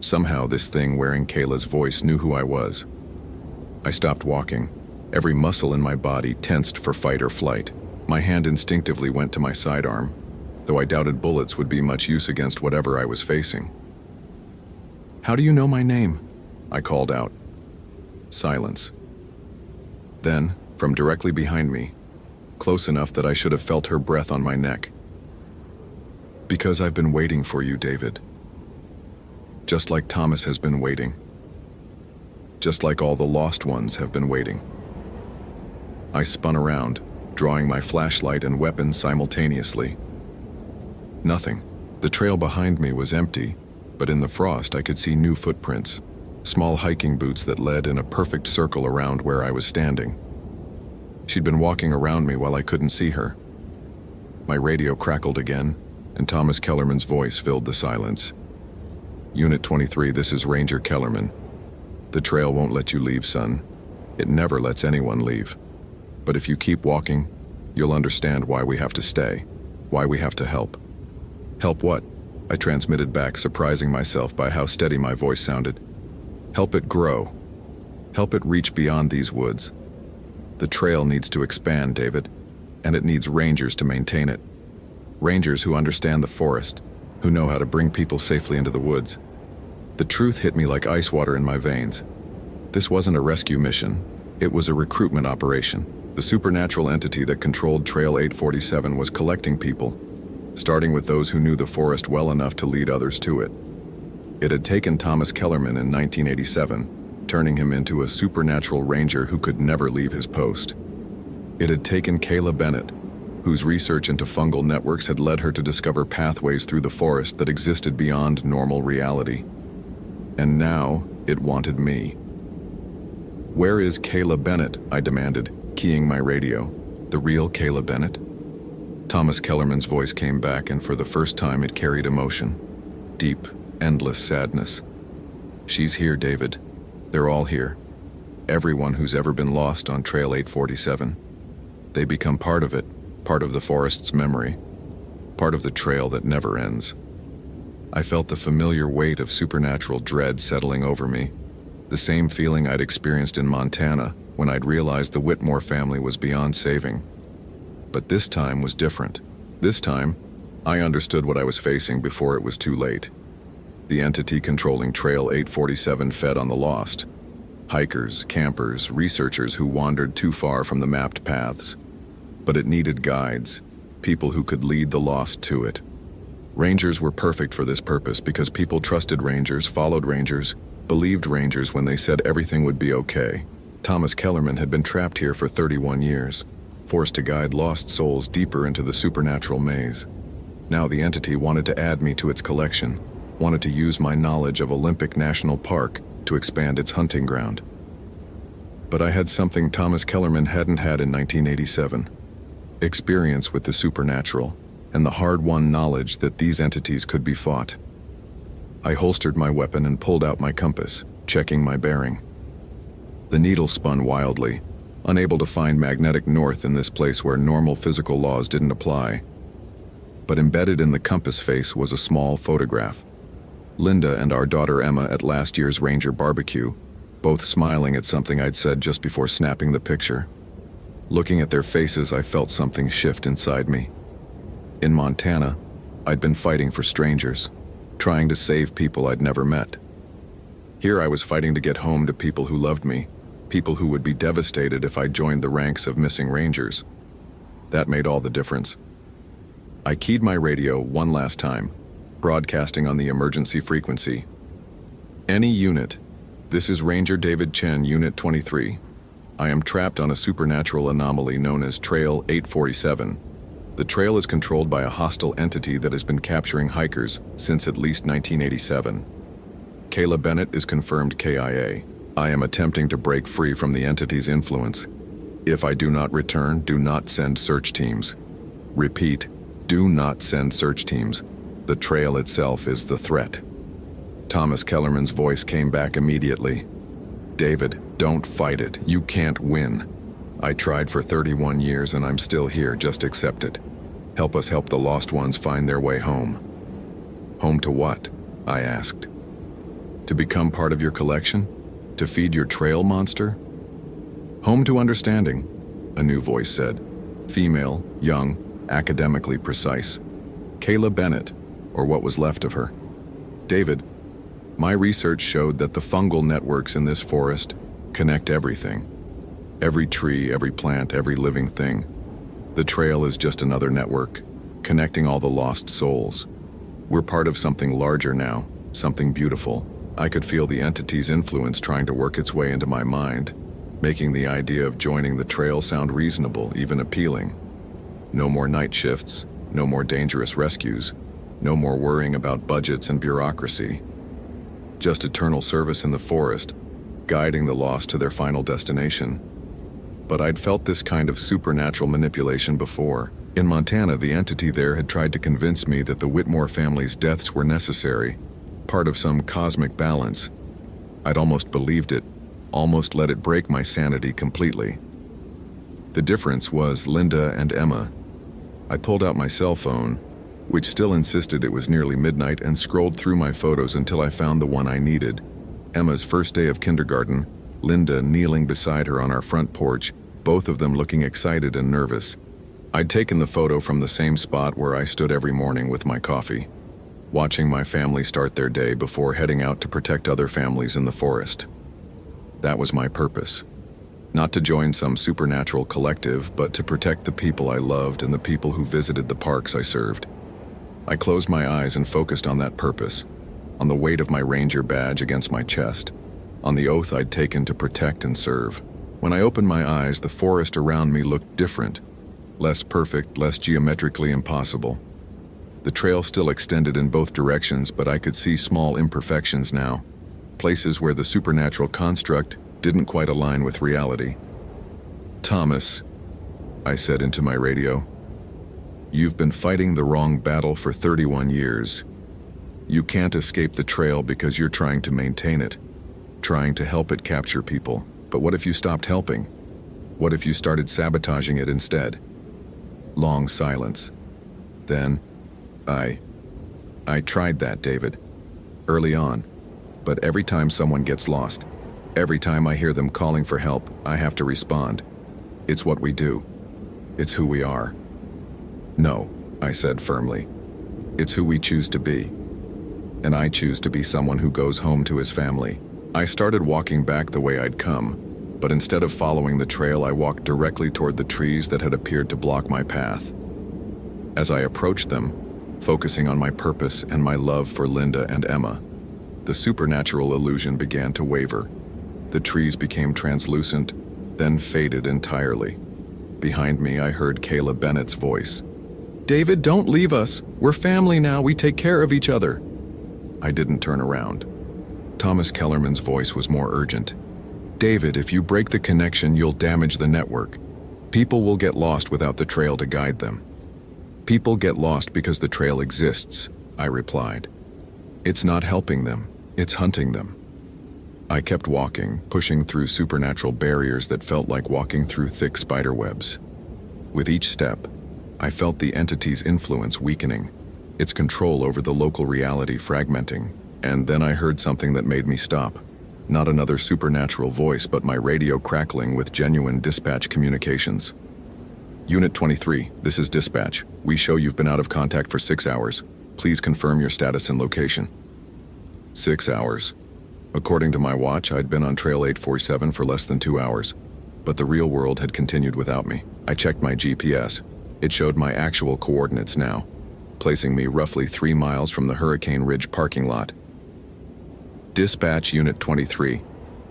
Somehow this thing wearing Kayla's voice knew who I was. I stopped walking. Every muscle in my body tensed for fight or flight. My hand instinctively went to my sidearm, though I doubted bullets would be much use against whatever I was facing. How do you know my name? I called out. Silence. Then, from directly behind me, close enough that I should have felt her breath on my neck. Because I've been waiting for you, David. Just like Thomas has been waiting. Just like all the lost ones have been waiting. I spun around, drawing my flashlight and weapon simultaneously. Nothing. The trail behind me was empty, but in the frost I could see new footprints, small hiking boots that led in a perfect circle around where I was standing. She'd been walking around me while I couldn't see her. My radio crackled again, and Thomas Kellerman's voice filled the silence. Unit 23, this is Ranger Kellerman. The trail won't let you leave, son. It never lets anyone leave. But if you keep walking, you'll understand why we have to stay, why we have to help. Help what? I transmitted back, surprising myself by how steady my voice sounded. Help it grow. Help it reach beyond these woods. The trail needs to expand, David, and it needs rangers to maintain it. Rangers who understand the forest, who know how to bring people safely into the woods. The truth hit me like ice water in my veins. This wasn't a rescue mission. It was a recruitment operation. The supernatural entity that controlled Trail 847 was collecting people, starting with those who knew the forest well enough to lead others to it. It had taken Thomas Kellerman in 1987, turning him into a supernatural ranger who could never leave his post. It had taken Kayla Bennett, whose research into fungal networks had led her to discover pathways through the forest that existed beyond normal reality. And now, it wanted me. Where is Kayla Bennett? I demanded, keying my radio. The real Kayla Bennett? Thomas Kellerman's voice came back, and for the first time it carried emotion. Deep, endless sadness. She's here, David. They're all here. Everyone who's ever been lost on Trail 847. They become part of it, part of the forest's memory, part of the trail that never ends. I felt the familiar weight of supernatural dread settling over me, the same feeling I'd experienced in Montana when I'd realized the Whitmore family was beyond saving. But this time was different. This time, I understood what I was facing before it was too late. The entity controlling Trail 847 fed on the lost. Hikers, campers, researchers who wandered too far from the mapped paths. But it needed guides, people who could lead the lost to it. Rangers were perfect for this purpose because people trusted rangers, followed rangers, believed rangers when they said everything would be okay. Thomas Kellerman had been trapped here for 31 years, forced to guide lost souls deeper into the supernatural maze. Now the entity wanted to add me to its collection, wanted to use my knowledge of Olympic National Park to expand its hunting ground. But I had something Thomas Kellerman hadn't had in 1987. Experience with the supernatural, and the hard-won knowledge that these entities could be fought. I holstered my weapon and pulled out my compass, checking my bearing. The needle spun wildly, unable to find magnetic north in this place where normal physical laws didn't apply. But embedded in the compass face was a small photograph. Linda and our daughter Emma at last year's Ranger barbecue, both smiling at something I'd said just before snapping the picture. Looking at their faces, I felt something shift inside me. In Montana, I'd been fighting for strangers, trying to save people I'd never met. Here I was fighting to get home to people who loved me, people who would be devastated if I joined the ranks of missing rangers. That made all the difference. I keyed my radio one last time, broadcasting on the emergency frequency. Any unit, this is Ranger David Chen, Unit 23. I am trapped on a supernatural anomaly known as Trail 847. The trail is controlled by a hostile entity that has been capturing hikers since at least 1987. Kayla Bennett is confirmed KIA. I am attempting to break free from the entity's influence. If I do not return, do not send search teams. Repeat, do not send search teams. The trail itself is the threat. Thomas Kellerman's voice came back immediately. David, don't fight it. You can't win. I tried for 31 years and I'm still here. Just accept it. Help us help the lost ones find their way home. Home to what? I asked. To become part of your collection? To feed your trail monster? Home to understanding, a new voice said. Female, young, academically precise. Kayla Bennett, or what was left of her. David, my research showed that the fungal networks in this forest connect everything. Every tree, every plant, every living thing. The trail is just another network, connecting all the lost souls. We're part of something larger now, something beautiful. I could feel the entity's influence trying to work its way into my mind, making the idea of joining the trail sound reasonable, even appealing. No more night shifts, no more dangerous rescues, no more worrying about budgets and bureaucracy. Just eternal service in the forest, guiding the lost to their final destination. But I'd felt this kind of supernatural manipulation before. In Montana, the entity there had tried to convince me that the Whitmore family's deaths were necessary, part of some cosmic balance. I'd almost believed it, almost let it break my sanity completely. The difference was Linda and Emma. I pulled out my cell phone, which still insisted it was nearly midnight, and scrolled through my photos until I found the one I needed. Emma's first day of kindergarten, Linda kneeling beside her on our front porch, both of them looking excited and nervous. I'd taken the photo from the same spot where I stood every morning with my coffee, watching my family start their day before heading out to protect other families in the forest. That was my purpose. Not to join some supernatural collective, but to protect the people I loved and the people who visited the parks I served. I closed my eyes and focused on that purpose, on the weight of my ranger badge against my chest, on the oath I'd taken to protect and serve. When I opened my eyes, the forest around me looked different, less perfect, less geometrically impossible. The trail still extended in both directions, but I could see small imperfections now, places where the supernatural construct didn't quite align with reality. Thomas, I said into my radio, you've been fighting the wrong battle for 31 years. You can't escape the trail because you're trying to maintain it, trying to help it capture people. But what if you stopped helping? What if you started sabotaging it instead? Long silence. Then, I tried that, David. Early on. But every time someone gets lost, every time I hear them calling for help, I have to respond. It's what we do. It's who we are. No, I said firmly. It's who we choose to be. And I choose to be someone who goes home to his family. I started walking back the way I'd come, but instead of following the trail, I walked directly toward the trees that had appeared to block my path. As I approached them, focusing on my purpose and my love for Linda and Emma, the supernatural illusion began to waver. The trees became translucent, then faded entirely. Behind me, I heard Kayla Bennett's voice. David, don't leave us. We're family now. We take care of each other. I didn't turn around. Thomas Kellerman's voice was more urgent. David, if you break the connection, you'll damage the network. People will get lost without the trail to guide them. People get lost because the trail exists, I replied. It's not helping them, it's hunting them. I kept walking, pushing through supernatural barriers that felt like walking through thick spider webs. With each step, I felt the entity's influence weakening, its control over the local reality fragmenting, and then I heard something that made me stop. Not another supernatural voice, but my radio crackling with genuine dispatch communications. Unit 23, this is dispatch. We show you've been out of contact for 6 hours. Please confirm your status and location. 6 hours. According to my watch, I'd been on Trail 847 for less than 2 hours, but the real world had continued without me. I checked my GPS. It showed my actual coordinates now, placing me roughly 3 miles from the Hurricane Ridge parking lot. Dispatch Unit 23.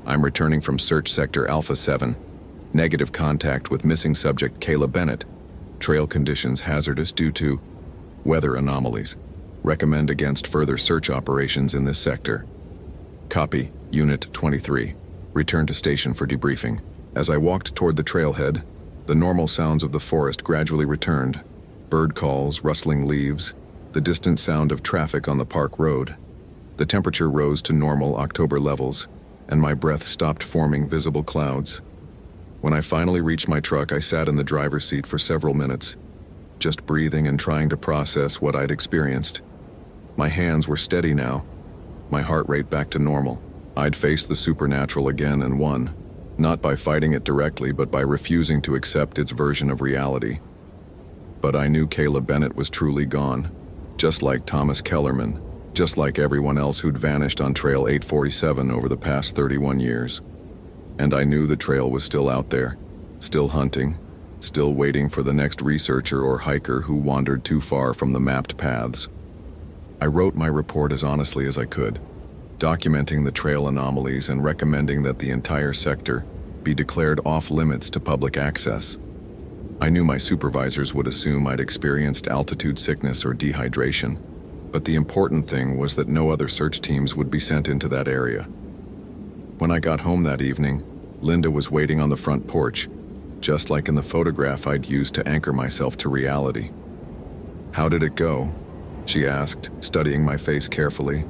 I'm returning from Search Sector Alpha 7. Negative contact with missing subject Kayla Bennett. Trail conditions hazardous due to weather anomalies. Recommend against further search operations in this sector. Copy, Unit 23. Return to station for debriefing. As I walked toward the trailhead, the normal sounds of the forest gradually returned. Bird calls, rustling leaves, the distant sound of traffic on the park road. The temperature rose to normal October levels, and my breath stopped forming visible clouds. When I finally reached my truck, I sat in the driver's seat for several minutes, just breathing and trying to process what I'd experienced. My hands were steady now, my heart rate back to normal. I'd faced the supernatural again and won, not by fighting it directly, but by refusing to accept its version of reality. But I knew Kayla Bennett was truly gone, just like Thomas Kellerman, just like everyone else who'd vanished on Trail 847 over the past 31 years. And I knew the trail was still out there, still hunting, still waiting for the next researcher or hiker who wandered too far from the mapped paths. I wrote my report as honestly as I could, documenting the trail anomalies and recommending that the entire sector be declared off-limits to public access. I knew my supervisors would assume I'd experienced altitude sickness or dehydration, but the important thing was that no other search teams would be sent into that area. When I got home that evening, Linda was waiting on the front porch, just like in the photograph I'd used to anchor myself to reality. "How did it go?" she asked, studying my face carefully.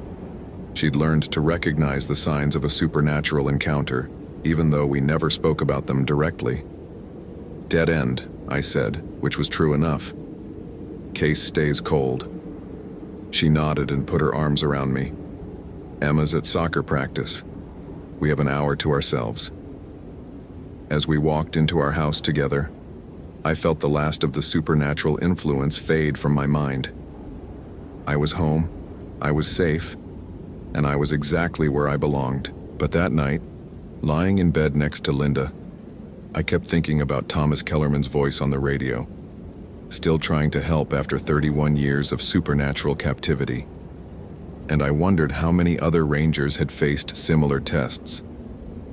She'd learned to recognize the signs of a supernatural encounter, even though we never spoke about them directly. "Dead end," I said, which was true enough. "Case stays cold." She nodded and put her arms around me. "Emma's at soccer practice. We have an hour to ourselves." As we walked into our house together, I felt the last of the supernatural influence fade from my mind. I was home, I was safe, and I was exactly where I belonged. But that night, lying in bed next to Linda, I kept thinking about Thomas Kellerman's voice on the radio, still trying to help after 31 years of supernatural captivity. And I wondered how many other rangers had faced similar tests.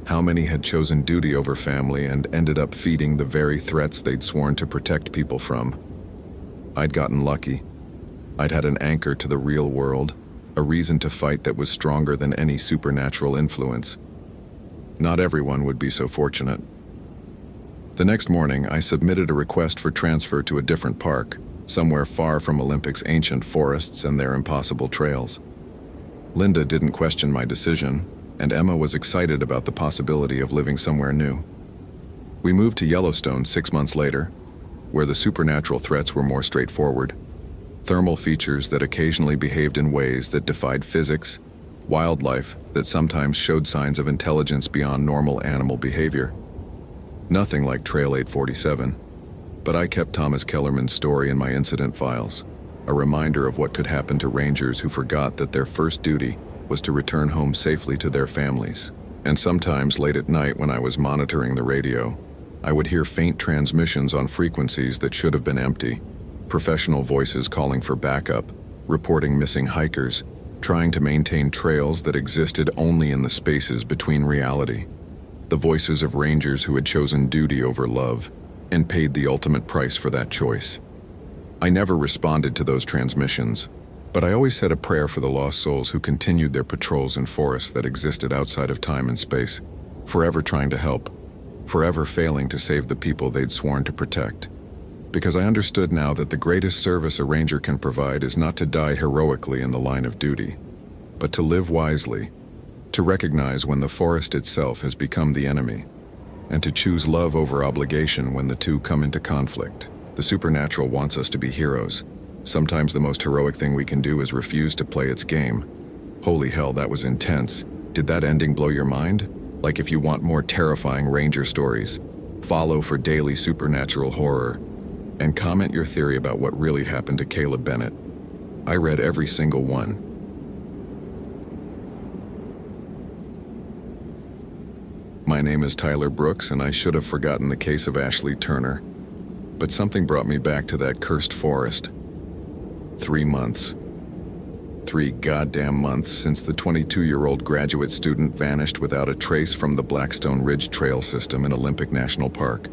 How many had chosen duty over family and ended up feeding the very threats they'd sworn to protect people from. I'd gotten lucky. I'd had an anchor to the real world, a reason to fight that was stronger than any supernatural influence. Not everyone would be so fortunate. The next morning, I submitted a request for transfer to a different park, somewhere far from Olympic's ancient forests and their impossible trails. Linda didn't question my decision, and Emma was excited about the possibility of living somewhere new. We moved to Yellowstone 6 months later, where the supernatural threats were more straightforward. Thermal features that occasionally behaved in ways that defied physics, wildlife that sometimes showed signs of intelligence beyond normal animal behavior. Nothing like Trail 847, but I kept Thomas Kellerman's story in my incident files, a reminder of what could happen to rangers who forgot that their first duty was to return home safely to their families. And sometimes late at night when I was monitoring the radio, I would hear faint transmissions on frequencies that should have been empty. Professional voices calling for backup, reporting missing hikers, trying to maintain trails that existed only in the spaces between reality. The voices of rangers who had chosen duty over love and paid the ultimate price for that choice. I never responded to those transmissions, but I always said a prayer for the lost souls who continued their patrols in forests that existed outside of time and space, forever trying to help, forever failing to save the people they'd sworn to protect. Because I understood now that the greatest service a ranger can provide is not to die heroically in the line of duty, but to live wisely, to recognize when the forest itself has become the enemy, and to choose love over obligation when the two come into conflict. The supernatural wants us to be heroes. Sometimes the most heroic thing we can do is refuse to play its game. Holy hell, that was intense. Did that ending blow your mind? Like, if you want more terrifying ranger stories, follow for daily supernatural horror, and comment your theory about what really happened to Kayla Bennett. I read every single one. My name is Tyler Brooks, and I should have forgotten the case of Ashley Turner. But something brought me back to that cursed forest. 3 months. 3 goddamn months since the 22-year-old graduate student vanished without a trace from the Blackstone Ridge Trail system in Olympic National Park.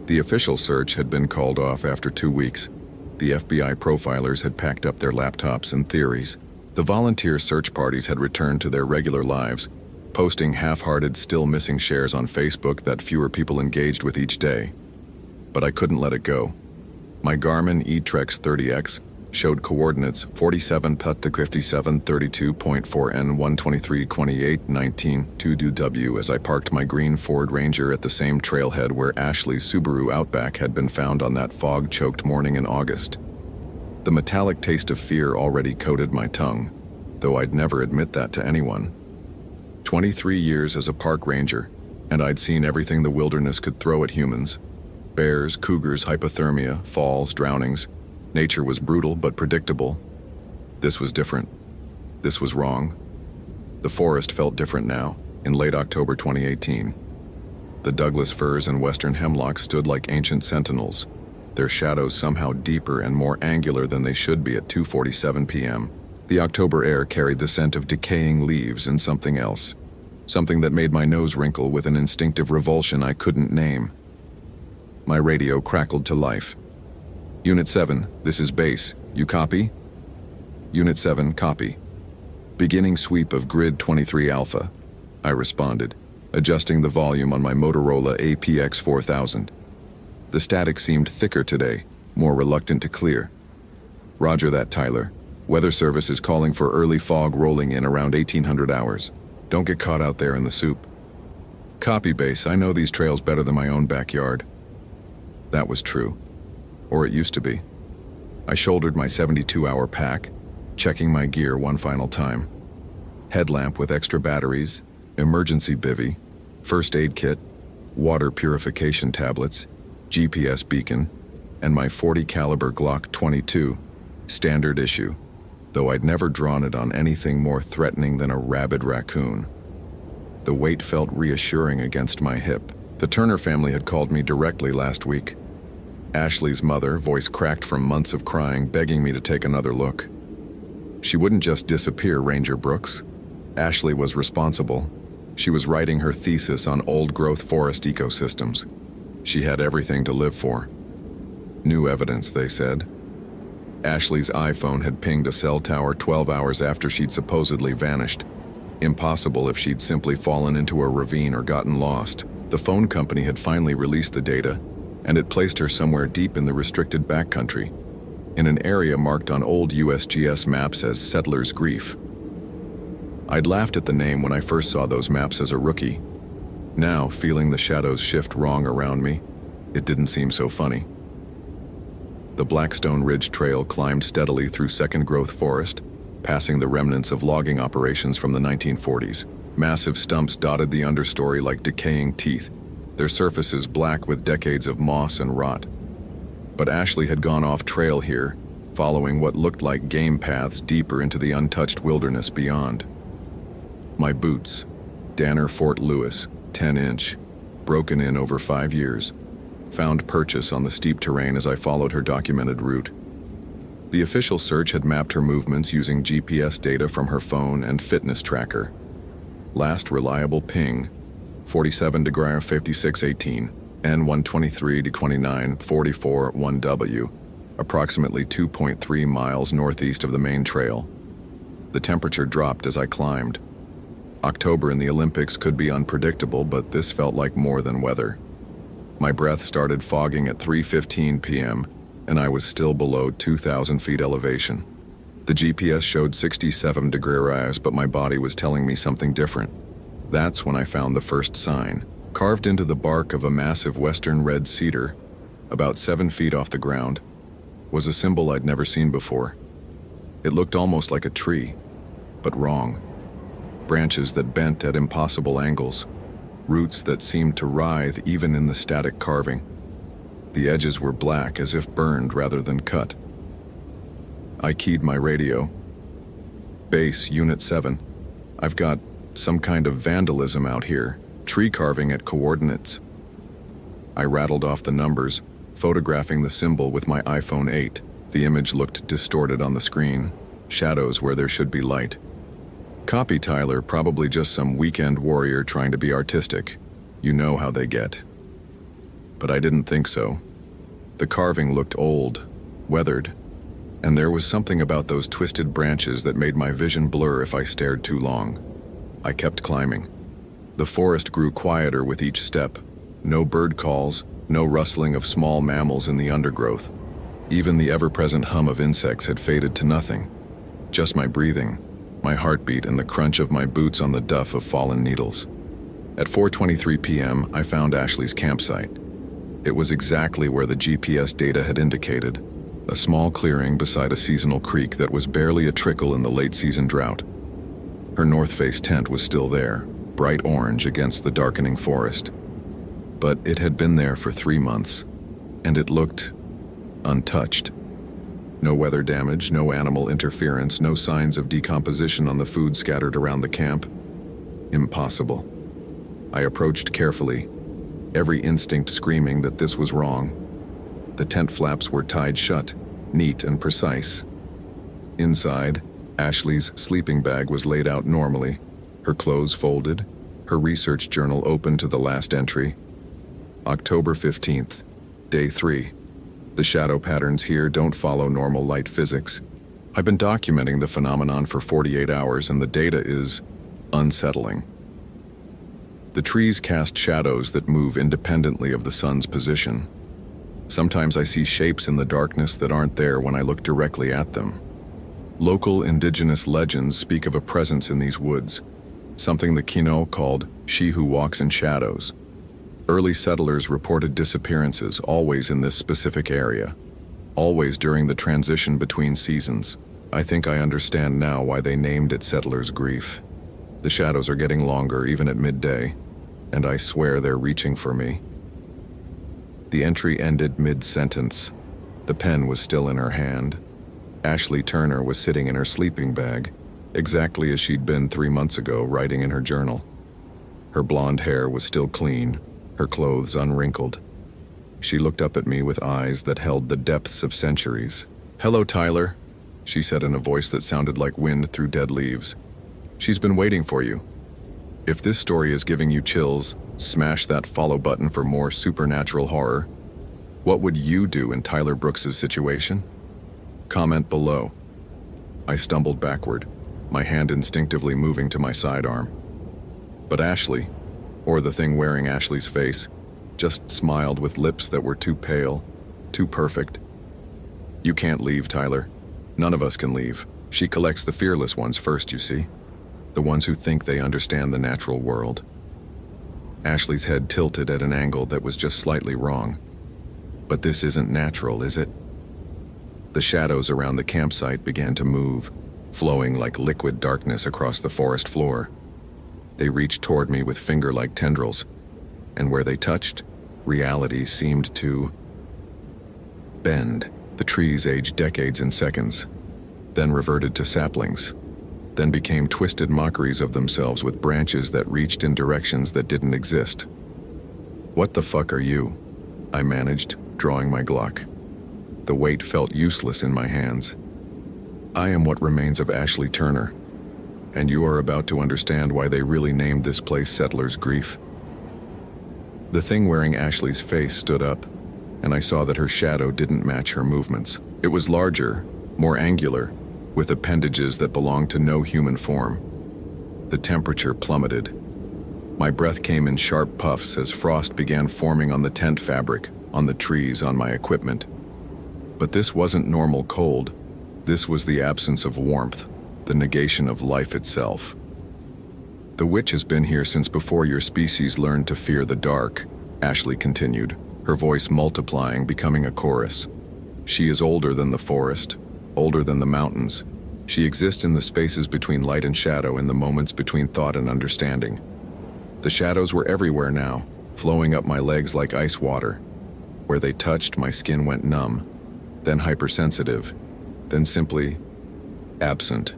The official search had been called off after 2 weeks. The FBI profilers had packed up their laptops and theories. The volunteer search parties had returned to their regular lives, posting half-hearted still missing shares on Facebook that fewer people engaged with each day. But I couldn't let it go. My Garmin eTrex 30X showed coordinates 47 57 32.4 N 123 28 19 2W as I parked my green Ford Ranger at the same trailhead where Ashley's Subaru Outback had been found on that fog-choked morning in August. The metallic taste of fear already coated my tongue, though I'd never admit that to anyone. 23 years as a park ranger, and I'd seen everything the wilderness could throw at humans. Bears, cougars, hypothermia, falls, drownings. Nature was brutal but predictable. This was different. This was wrong. The forest felt different now, in late October 2018. The Douglas firs and western hemlock stood like ancient sentinels, their shadows somehow deeper and more angular than they should be at 2:47 p.m. The October air carried the scent of decaying leaves and something else, something that made my nose wrinkle with an instinctive revulsion I couldn't name. My radio crackled to life. Unit 7, this is base. You copy? Unit 7, copy. Beginning sweep of Grid 23 Alpha, I responded, adjusting the volume on my Motorola APX 4000. The static seemed thicker today, more reluctant to clear. Roger that, Tyler. Weather Service is calling for early fog rolling in around 1800 hours. Don't get caught out there in the soup. Copy, base. I know these trails better than my own backyard. That was true. Or it used to be. I shouldered my 72-hour pack, checking my gear one final time. Headlamp with extra batteries, emergency bivvy, first aid kit, water purification tablets, GPS beacon, and my .40 caliber Glock 22, standard issue, though I'd never drawn it on anything more threatening than a rabid raccoon. The weight felt reassuring against my hip. The Turner family had called me directly last week. Ashley's mother, voice cracked from months of crying, begging me to take another look. She wouldn't just disappear, Ranger Brooks. Ashley was responsible. She was writing her thesis on old-growth forest ecosystems. She had everything to live for. New evidence, they said. Ashley's iPhone had pinged a cell tower 12 hours after she'd supposedly vanished. Impossible if she'd simply fallen into a ravine or gotten lost. The phone company had finally released the data, and it placed her somewhere deep in the restricted backcountry, in an area marked on old USGS maps as Settler's Grief. I'd laughed at the name when I first saw those maps as a rookie. Now, feeling the shadows shift wrong around me, it didn't seem so funny. The Blackstone Ridge Trail climbed steadily through second-growth forest, passing the remnants of logging operations from the 1940s. Massive stumps dotted the understory like decaying teeth, their surfaces black with decades of moss and rot. But Ashley had gone off trail here, following what looked like game paths deeper into the untouched wilderness beyond. My boots, Danner Fort Lewis, 10-inch, broken in over 5 years, found purchase on the steep terrain as I followed her documented route. The official search had mapped her movements using GPS data from her phone and fitness tracker. Last reliable ping, 47 degree 5618, N123 to 29 44 1W, approximately 2.3 miles northeast of the main trail. The temperature dropped as I climbed. October in the Olympics could be unpredictable, but this felt like more than weather. My breath started fogging at 3:15 p.m., and I was still below 2,000 feet elevation. The GPS showed 67 degrees, but my body was telling me something different. That's when I found the first sign. Carved into the bark of a massive western red cedar, about 7 feet off the ground, was a symbol I'd never seen before. It looked almost like a tree, but wrong. Branches that bent at impossible angles, roots that seemed to writhe even in the static carving. The edges were black as if burned rather than cut. I keyed my radio. Base, Unit 7. I've got some kind of vandalism out here, tree carving at coordinates. I rattled off the numbers, photographing the symbol with my iPhone 8. The image looked distorted on the screen, shadows where there should be light. Copy, Tyler, probably just some weekend warrior trying to be artistic. You know how they get. But I didn't think so. The carving looked old, weathered, and there was something about those twisted branches that made my vision blur if I stared too long. I kept climbing. The forest grew quieter with each step. No bird calls, no rustling of small mammals in the undergrowth. Even the ever-present hum of insects had faded to nothing. Just my breathing, my heartbeat, and the crunch of my boots on the duff of fallen needles. At 4:23 p.m., I found Ashley's campsite. It was exactly where the GPS data had indicated, a small clearing beside a seasonal creek that was barely a trickle in the late-season drought. Her north face tent was still there, bright orange against the darkening forest. But it had been there for 3 months, and it looked untouched. No weather damage, no animal interference, no signs of decomposition on the food scattered around the camp. Impossible. I approached carefully, every instinct screaming that this was wrong. The tent flaps were tied shut, neat and precise. Inside, Ashley's sleeping bag was laid out normally, her clothes folded, her research journal open to the last entry. October 15th, day 3. The shadow patterns here don't follow normal light physics. I've been documenting the phenomenon for 48 hours and the data is unsettling. The trees cast shadows that move independently of the sun's position. Sometimes I see shapes in the darkness that aren't there when I look directly at them. Local indigenous legends speak of a presence in these woods, something the Kino called "she who walks in shadows." Early settlers reported disappearances, always in this specific area, always during the transition between seasons. I think I understand now why they named it Settler's Grief. The shadows are getting longer, even at midday, and I swear they're reaching for me. The entry ended mid-sentence. The pen was still in her hand. Ashley Turner was sitting in her sleeping bag, exactly as she'd been 3 months ago, writing in her journal. Her blonde hair was still clean, her clothes unwrinkled. She looked up at me with eyes that held the depths of centuries. "Hello, Tyler," she said in a voice that sounded like wind through dead leaves. "She's been waiting for you. If this story is giving you chills, smash that follow button for more supernatural horror. What would you do in Tyler Brooks's situation? Comment below." I stumbled backward, my hand instinctively moving to my sidearm. But Ashley, or the thing wearing Ashley's face, just smiled with lips that were too pale, too perfect. "You can't leave, Tyler. None of us can leave. She collects the fearless ones first, you see. The ones who think they understand the natural world." Ashley's head tilted at an angle that was just slightly wrong. "But this isn't natural, is it?" The shadows around the campsite began to move, flowing like liquid darkness across the forest floor. They reached toward me with finger-like tendrils, and where they touched, reality seemed to bend. The trees aged decades in seconds, then reverted to saplings, then became twisted mockeries of themselves with branches that reached in directions that didn't exist. "What the fuck are you?" I managed, drawing my Glock. The weight felt useless in my hands. "I am what remains of Ashley Turner, and you are about to understand why they really named this place Settler's Grief." The thing wearing Ashley's face stood up, and I saw that her shadow didn't match her movements. It was larger, more angular, with appendages that belonged to no human form. The temperature plummeted. My breath came in sharp puffs as frost began forming on the tent fabric, on the trees, on my equipment. But this wasn't normal cold. This was the absence of warmth, the negation of life itself. "The witch has been here since before your species learned to fear the dark," Ashley continued, her voice multiplying, becoming a chorus. "She is older than the forest, older than the mountains. She exists in the spaces between light and shadow, in the moments between thought and understanding. The shadows were everywhere now, flowing up my legs like ice water. Where they touched, my skin went numb, then hypersensitive, then simply absent.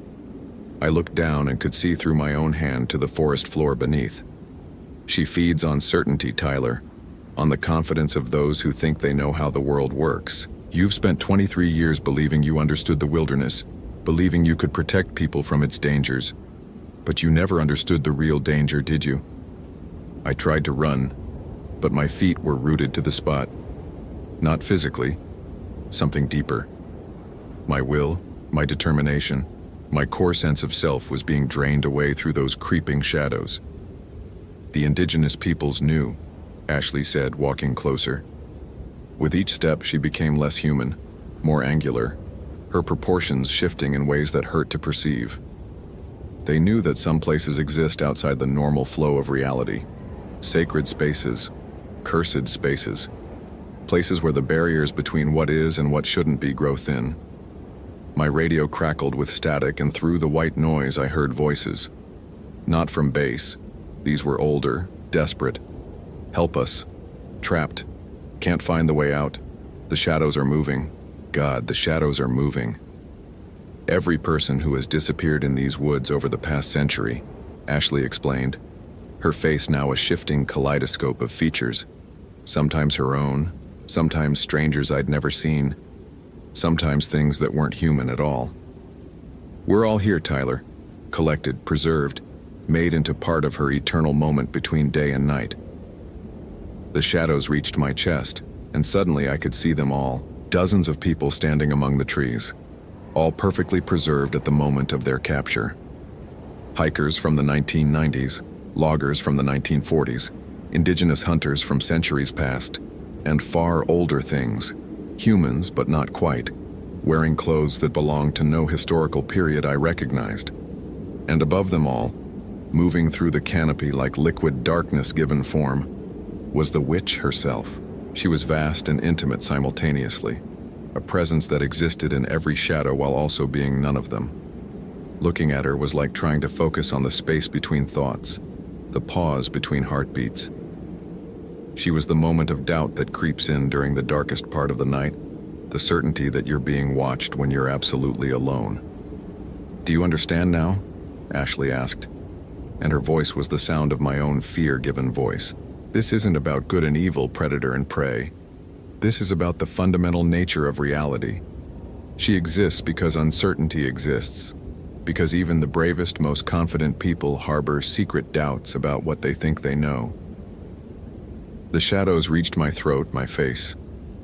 I looked down and could see through my own hand to the forest floor beneath. She feeds on certainty, Tyler, on the confidence of those who think they know how the world works. You've spent 23 years believing you understood the wilderness. believing you could protect people from its dangers. But you never understood the real danger, did you? I tried to run, but my feet were rooted to the spot. Not physically, something deeper. My will, my determination, my core sense of self was being drained away through those creeping shadows. The indigenous peoples knew, Ashley said, walking closer. With each step, she became less human, more angular, her proportions shifting in ways that hurt to perceive. They knew that some places exist outside the normal flow of reality. Sacred spaces, cursed spaces. Places where the barriers between what is and what shouldn't be grow thin. My radio crackled with static, and through the white noise I heard voices. Not from base. These were older, desperate. Help us. Trapped. Can't find the way out. The shadows are moving. God, the shadows are moving. Every person who has disappeared in these woods over the past century, Ashley explained, her face now a shifting kaleidoscope of features, sometimes her own, sometimes strangers I'd never seen, sometimes things that weren't human at all. We're all here, Tyler, collected, preserved, made into part of her eternal moment between day and night. The shadows reached my chest, and suddenly I could see them all, dozens of people standing among the trees, all perfectly preserved at the moment of their capture. Hikers from the 1990s, loggers from the 1940s, indigenous hunters from centuries past, and far older things, humans but not quite, wearing clothes that belonged to no historical period I recognized. And above them all, moving through the canopy like liquid darkness given form, was the witch herself. She was vast and intimate simultaneously, a presence that existed in every shadow while also being none of them. Looking at her was like trying to focus on the space between thoughts, the pause between heartbeats. She was the moment of doubt that creeps in during the darkest part of the night, the certainty that you're being watched when you're absolutely alone. "Do you understand now?" Ashley asked, and her voice was the sound of my own fear-given voice. "This isn't about good and evil, predator and prey. This is about the fundamental nature of reality. She exists because uncertainty exists, because even the bravest, most confident people harbor secret doubts about what they think they know." The shadows reached my throat, my face.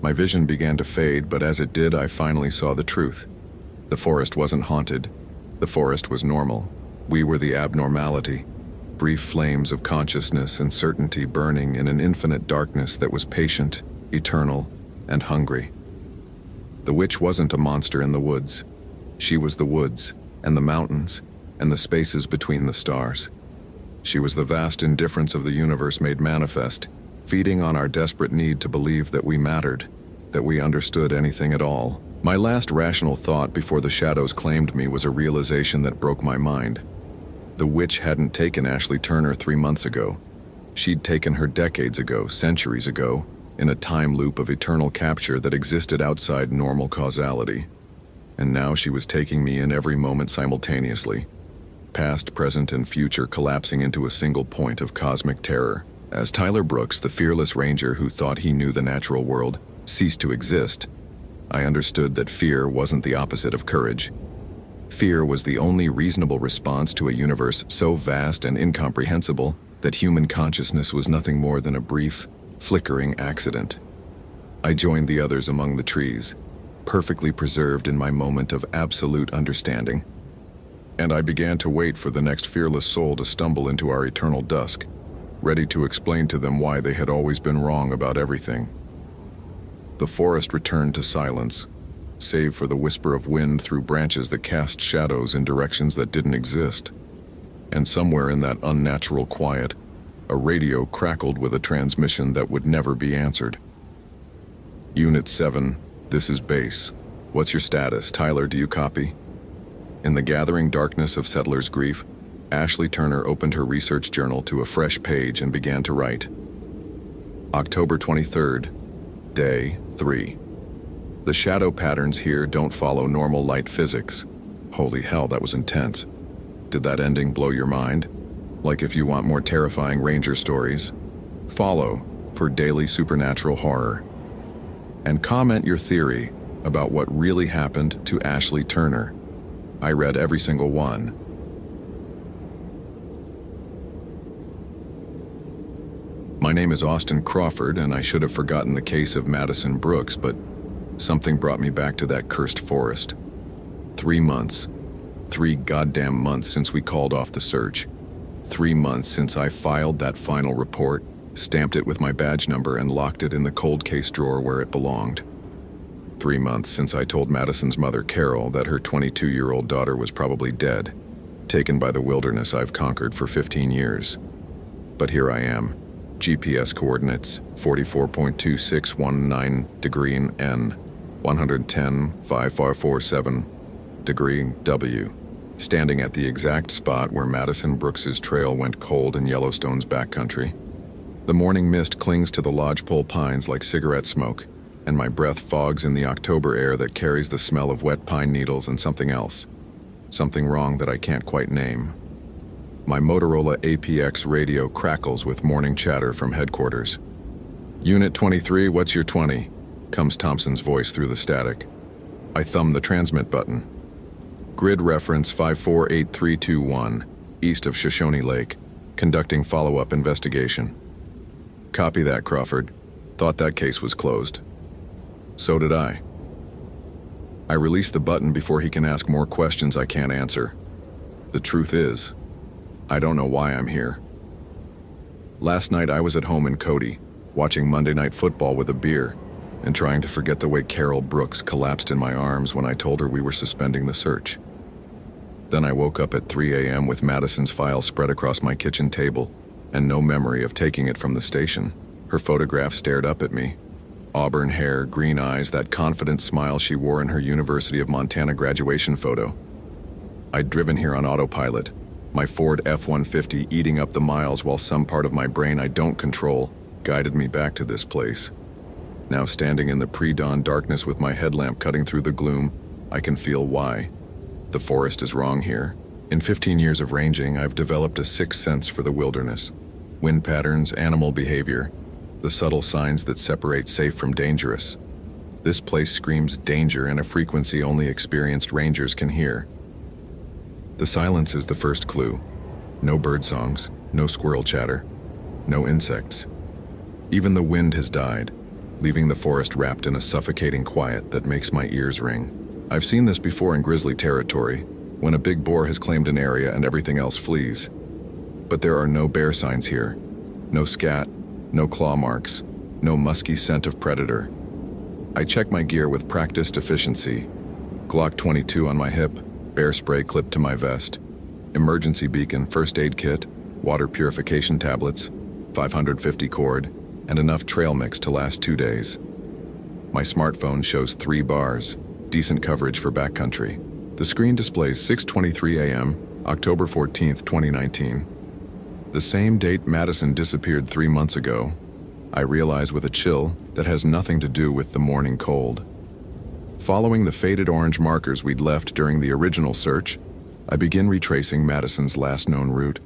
My vision began to fade, but as it did, I finally saw the truth. The forest wasn't haunted. The forest was normal. We were the abnormality. Brief flames of consciousness and certainty burning in an infinite darkness that was patient, eternal, and hungry. The witch wasn't a monster in the woods. She was the woods, and the mountains, and the spaces between the stars. She was the vast indifference of the universe made manifest, feeding on our desperate need to believe that we mattered, that we understood anything at all. My last rational thought before the shadows claimed me was a realization that broke my mind. The witch hadn't taken Ashley Turner 3 months ago. She'd taken her decades ago, centuries ago, in a time loop of eternal capture that existed outside normal causality. And now she was taking me in every moment simultaneously, past, present, and future collapsing into a single point of cosmic terror. As Tyler Brooks, the fearless ranger who thought he knew the natural world, ceased to exist, I understood that fear wasn't the opposite of courage. Fear was the only reasonable response to a universe so vast and incomprehensible that human consciousness was nothing more than a brief, flickering accident. I joined the others among the trees, perfectly preserved in my moment of absolute understanding. And I began to wait for the next fearless soul to stumble into our eternal dusk, ready to explain to them why they had always been wrong about everything. The forest returned to silence, save for the whisper of wind through branches that cast shadows in directions that didn't exist. And somewhere in that unnatural quiet, a radio crackled with a transmission that would never be answered. "Unit 7, this is base. What's your status? Tyler, do you copy?" In the gathering darkness of settler's grief, Ashley Turner opened her research journal to a fresh page and began to write. October 23rd, Day 3. The shadow patterns here don't follow normal light physics. Holy hell, that was intense. Did that ending blow your mind? Like if you want more terrifying ranger stories, follow for daily supernatural horror. And comment your theory about what really happened to Ashley Turner. I read every single one. My name is Austin Crawford, and I should have forgotten the case of Madison Brooks, but something brought me back to that cursed forest. 3 months. 3 goddamn months since we called off the search. 3 months since I filed that final report, stamped it with my badge number, and locked it in the cold case drawer where it belonged. 3 months since I told Madison's mother, Carol, that her 22-year-old daughter was probably dead, taken by the wilderness I've conquered for 15 years. But here I am. GPS coordinates 44.2619 degree N, 110.5447 degree W, standing at the exact spot where Madison Brooks's trail went cold in Yellowstone's backcountry. The morning mist clings to the lodgepole pines like cigarette smoke, and my breath fogs in the October air that carries the smell of wet pine needles and something else. Something wrong that I can't quite name. My Motorola APX radio crackles with morning chatter from headquarters. "Unit 23, what's your 20? Comes Thompson's voice through the static. I thumb the transmit button. Grid reference 548321, east of Shoshone Lake, conducting follow-up investigation. Copy that, Crawford. Thought that case was closed. So did I. I release the button before he can ask more questions I can't answer. The truth is, I don't know why I'm here. Last night I was at home in Cody, watching Monday Night Football with a beer, and trying to forget the way Carol Brooks collapsed in my arms when I told her we were suspending the search. Then I woke up at 3 a.m. with Madison's file spread across my kitchen table, and no memory of taking it from the station. Her photograph stared up at me. Auburn hair, green eyes, that confident smile she wore in her University of Montana graduation photo. I'd driven here on autopilot, my Ford F-150 eating up the miles while some part of my brain I don't control guided me back to this place. Now standing in the pre-dawn darkness with my headlamp cutting through the gloom, I can feel why. The forest is wrong here. In 15 years of ranging, I've developed a sixth sense for the wilderness. Wind patterns, animal behavior, the subtle signs that separate safe from dangerous. This place screams danger in a frequency only experienced rangers can hear. The silence is the first clue. No bird songs, no squirrel chatter, no insects. Even the wind has died, leaving the forest wrapped in a suffocating quiet that makes my ears ring. I've seen this before in grizzly territory, when a big boar has claimed an area and everything else flees. But there are no bear signs here. No scat, no claw marks, no musky scent of predator. I check my gear with practiced efficiency. Glock 22 on my hip, bear spray clipped to my vest, emergency beacon, first aid kit, water purification tablets, 550 cord, and enough trail mix to last 2 days. My smartphone shows 3 bars, decent coverage for backcountry. The screen displays 6:23 a.m., October 14th, 2019. The same date Madison disappeared 3 months ago. I realize with a chill that has nothing to do with the morning cold. Following the faded orange markers we'd left during the original search, I begin retracing Madison's last known route.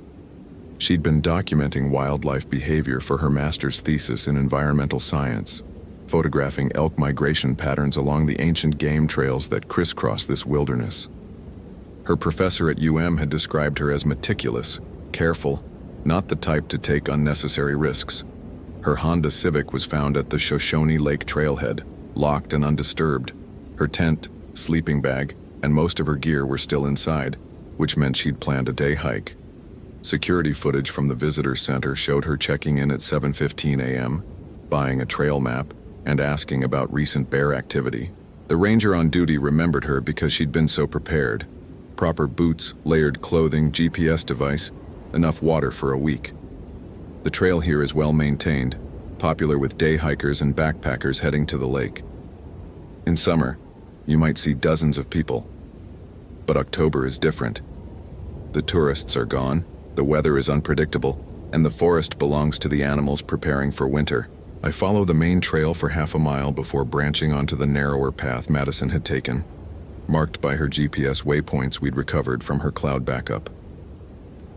She'd been documenting wildlife behavior for her master's thesis in environmental science, photographing elk migration patterns along the ancient game trails that crisscross this wilderness. Her professor at UM had described her as meticulous, careful, not the type to take unnecessary risks. Her Honda Civic was found at the Shoshone Lake trailhead, locked and undisturbed. Her tent, sleeping bag, and most of her gear were still inside, which meant she'd planned a day hike. Security footage from the visitor center showed her checking in at 7:15 a.m., buying a trail map, and asking about recent bear activity. The ranger on duty remembered her because she'd been so prepared. Proper boots, layered clothing, GPS device, enough water for a week. The trail here is well maintained, popular with day hikers and backpackers heading to the lake. In summer, you might see dozens of people. But October is different. The tourists are gone, the weather is unpredictable, and the forest belongs to the animals preparing for winter. I follow the main trail for half a mile before branching onto the narrower path Madison had taken, marked by her GPS waypoints we'd recovered from her cloud backup.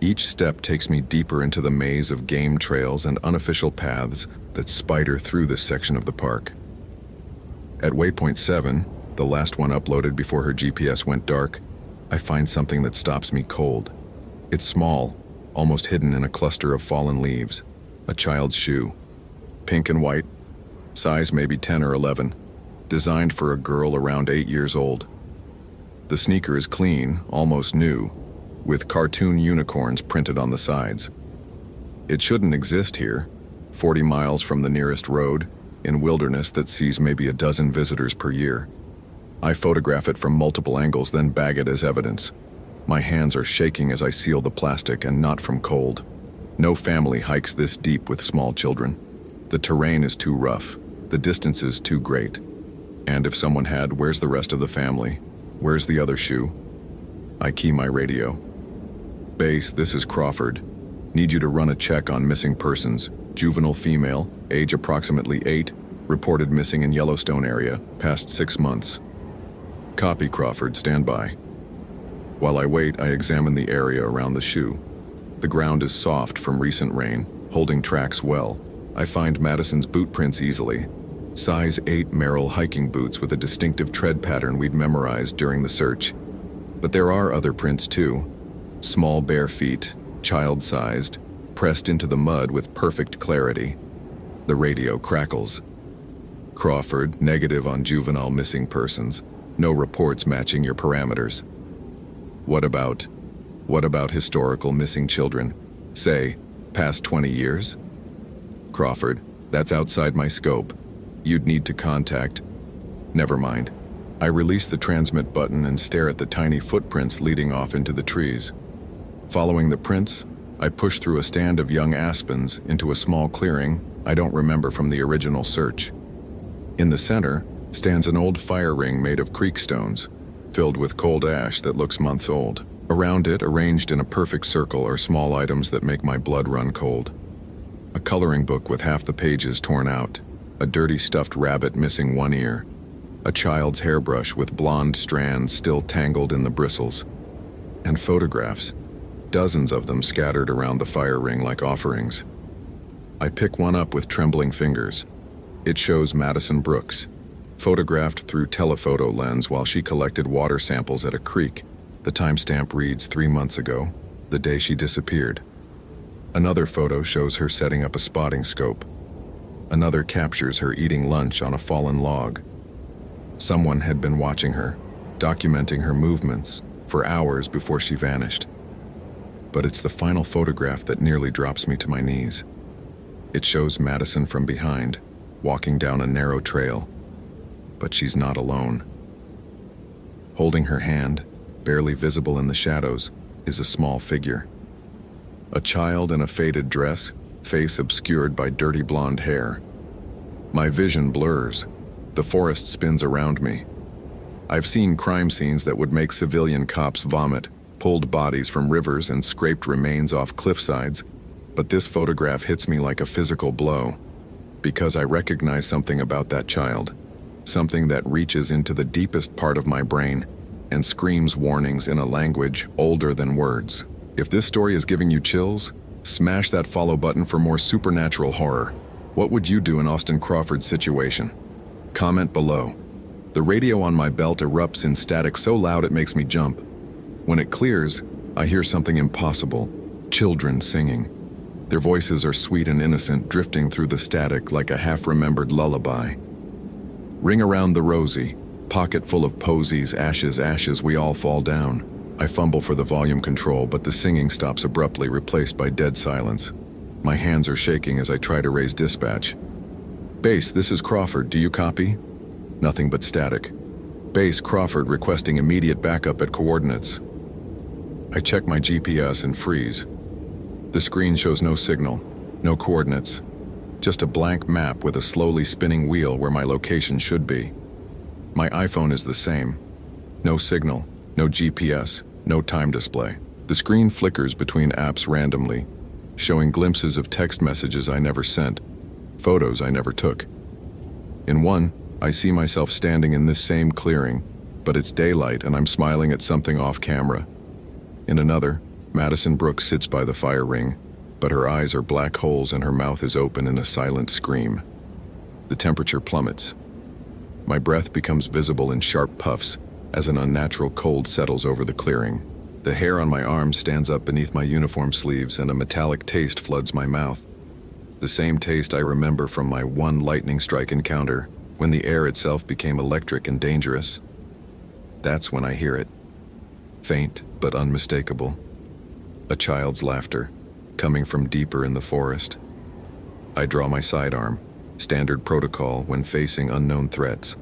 Each step takes me deeper into the maze of game trails and unofficial paths that spider through this section of the park. At waypoint 7, the last one uploaded before her GPS went dark, I find something that stops me cold. It's small, almost hidden in a cluster of fallen leaves. A child's shoe. Pink and white, size maybe 10 or 11, designed for a girl around 8 years old. The sneaker is clean, almost new, with cartoon unicorns printed on the sides. It shouldn't exist here, 40 miles from the nearest road, in wilderness that sees maybe a dozen visitors per year. I photograph it from multiple angles, then bag it as evidence. My hands are shaking as I seal the plastic, and not from cold. No family hikes this deep with small children. The terrain is too rough, the distances too great. And if someone had, where's the rest of the family? Where's the other shoe? I key my radio. Base, this is Crawford. Need you to run a check on missing persons. Juvenile female, age approximately 8, reported missing in Yellowstone area, past 6 months. Copy, Crawford, stand by. While I wait, I examine the area around the shoe. The ground is soft from recent rain, holding tracks well. I find Madison's boot prints easily. Size 8 Merrell hiking boots with a distinctive tread pattern we'd memorized during the search. But there are other prints too. Small bare feet, child-sized, pressed into the mud with perfect clarity. The radio crackles. Crawford, negative on juvenile missing persons. No reports matching your parameters. What about historical missing children? Say, past 20 years? Crawford, that's outside my scope. You'd need to contact. Never mind. I release the transmit button and stare at the tiny footprints leading off into the trees. Following the prints, I push through a stand of young aspens into a small clearing I don't remember from the original search. In the center stands an old fire ring made of creek stones, filled with cold ash that looks months old. Around it, arranged in a perfect circle, are small items that make my blood run cold. A coloring book with half the pages torn out, a dirty stuffed rabbit missing one ear, a child's hairbrush with blonde strands still tangled in the bristles, and photographs, dozens of them scattered around the fire ring like offerings. I pick one up with trembling fingers. It shows Madison Brooks, photographed through telephoto lens while she collected water samples at a creek. The timestamp reads 3 months ago, the day she disappeared. Another photo shows her setting up a spotting scope. Another captures her eating lunch on a fallen log. Someone had been watching her, documenting her movements, for hours before she vanished. But it's the final photograph that nearly drops me to my knees. It shows Madison from behind, walking down a narrow trail. But she's not alone. Holding her hand, barely visible in the shadows, is a small figure. A child in a faded dress, face obscured by dirty blonde hair. My vision blurs. The forest spins around me. I've seen crime scenes that would make civilian cops vomit, pulled bodies from rivers and scraped remains off cliffsides, but this photograph hits me like a physical blow, because I recognize something about that child, something that reaches into the deepest part of my brain and screams warnings in a language older than words. If this story is giving you chills, smash that follow button for more supernatural horror. What would you do in Austin Crawford's situation? Comment below. The radio on my belt erupts in static so loud it makes me jump. When it clears, I hear something impossible. Children singing. Their voices are sweet and innocent, drifting through the static like a half-remembered lullaby. Ring around the rosy, pocket full of posies, ashes, ashes, we all fall down. I fumble for the volume control, but the singing stops abruptly, replaced by dead silence. My hands are shaking as I try to raise dispatch. Base, this is Crawford, do you copy? Nothing but static. Base, Crawford requesting immediate backup at coordinates. I check my GPS and freeze. The screen shows no signal, no coordinates, just a blank map with a slowly spinning wheel where my location should be. My iPhone is the same. No signal, no GPS, no time display. The screen flickers between apps randomly, showing glimpses of text messages I never sent, photos I never took. In one, I see myself standing in this same clearing, but it's daylight and I'm smiling at something off camera. In another, Madison Brooks sits by the fire ring, but her eyes are black holes and her mouth is open in a silent scream. The temperature plummets. My breath becomes visible in sharp puffs, As an unnatural cold settles over the clearing, the hair on my arm stands up beneath my uniform sleeves and a metallic taste floods my mouth. The same taste I remember from my one lightning strike encounter, when the air itself became electric and dangerous. That's when I hear it. Faint but unmistakable. A child's laughter, coming from deeper in the forest. I draw my sidearm, standard protocol when facing unknown threats.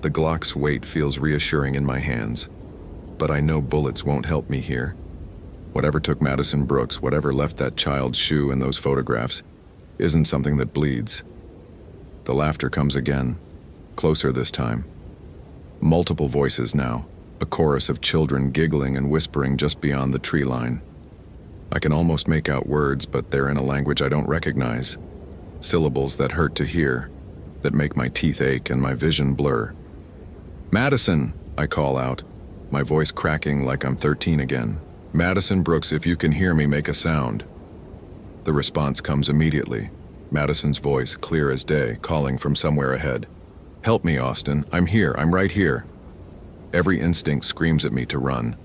The Glock's weight feels reassuring in my hands, but I know bullets won't help me here. Whatever took Madison Brooks, whatever left that child's shoe in those photographs, isn't something that bleeds. The laughter comes again, closer this time. Multiple voices now, a chorus of children giggling and whispering just beyond the tree line. I can almost make out words, but they're in a language I don't recognize. Syllables that hurt to hear, that make my teeth ache and my vision blur. "Madison!" I call out, my voice cracking like I'm 13 again. "Madison Brooks, if you can hear me, make a sound." The response comes immediately. Madison's voice, clear as day, calling from somewhere ahead. "Help me, Austin. I'm here. I'm right here." Every instinct screams at me to run.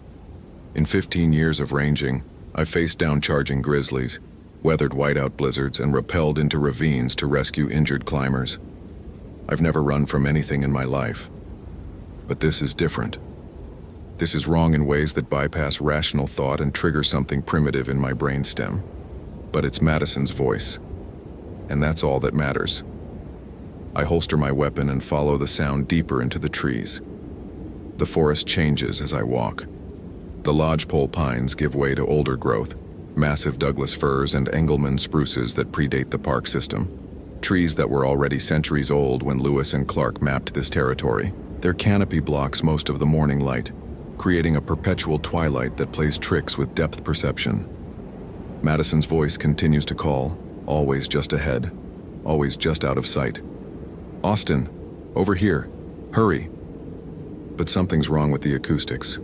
In 15 years of ranging, I've faced down charging grizzlies, weathered whiteout blizzards, and rappelled into ravines to rescue injured climbers. I've never run from anything in my life. But this is different. This is wrong in ways that bypass rational thought and trigger something primitive in my brainstem. But it's Madison's voice, and that's all that matters. I holster my weapon and follow the sound deeper into the trees. The forest changes as I walk. The lodgepole pines give way to older growth, massive Douglas firs and Engelmann spruces that predate the park system. Trees that were already centuries old when Lewis and Clark mapped this territory. Their canopy blocks most of the morning light, creating a perpetual twilight that plays tricks with depth perception. Madison's voice continues to call, always just ahead, always just out of sight. "Austin, over here, hurry." But something's wrong with the acoustics.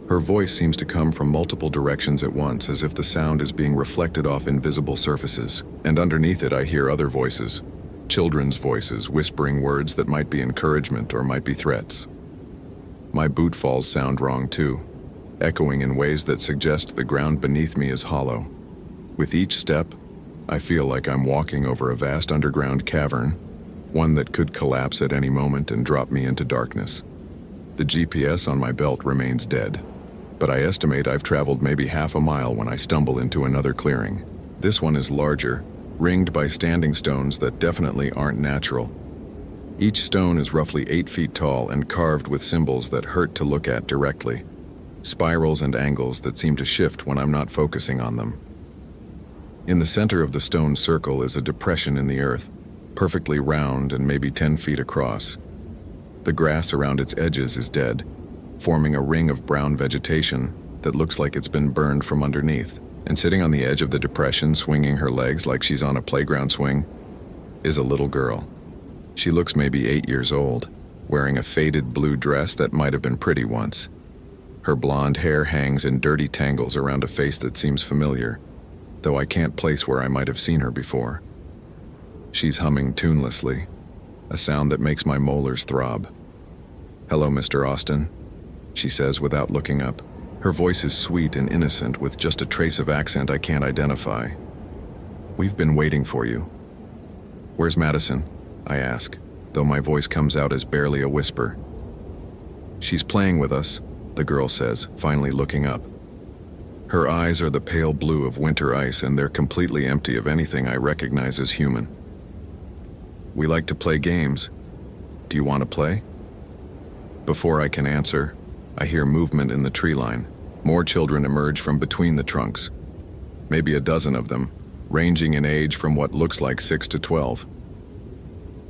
Her voice seems to come from multiple directions at once, as if the sound is being reflected off invisible surfaces. And underneath it I hear other voices, children's voices, whispering words that might be encouragement or might be threats. My boot falls sound wrong too, echoing in ways that suggest the ground beneath me is hollow. With each step, I feel like I'm walking over a vast underground cavern, one that could collapse at any moment and drop me into darkness. The GPS on my belt remains dead, but I estimate I've traveled maybe half a mile when I stumble into another clearing. This one is larger, ringed by standing stones that definitely aren't natural. Each stone is roughly 8 feet tall and carved with symbols that hurt to look at directly. Spirals and angles that seem to shift when I'm not focusing on them. In the center of the stone circle is a depression in the earth, perfectly round and maybe 10 feet across. The grass around its edges is dead, forming a ring of brown vegetation that looks like it's been burned from underneath. And sitting on the edge of the depression, swinging her legs like she's on a playground swing, is a little girl. She looks maybe 8 years old, wearing a faded blue dress that might have been pretty once. Her blonde hair hangs in dirty tangles around a face that seems familiar, though I can't place where I might have seen her before. She's humming tunelessly, a sound that makes my molars throb. "Hello, Mr. Austin," she says without looking up. Her voice is sweet and innocent with just a trace of accent I can't identify. "We've been waiting for you." "Where's Madison?" I ask, though my voice comes out as barely a whisper. "She's playing with us," the girl says, finally looking up. Her eyes are the pale blue of winter ice, and they're completely empty of anything I recognize as human. "We like to play games. Do you want to play?" Before I can answer, I hear movement in the tree line. More children emerge from between the trunks. Maybe a dozen of them, ranging in age from what looks like 6 to 12.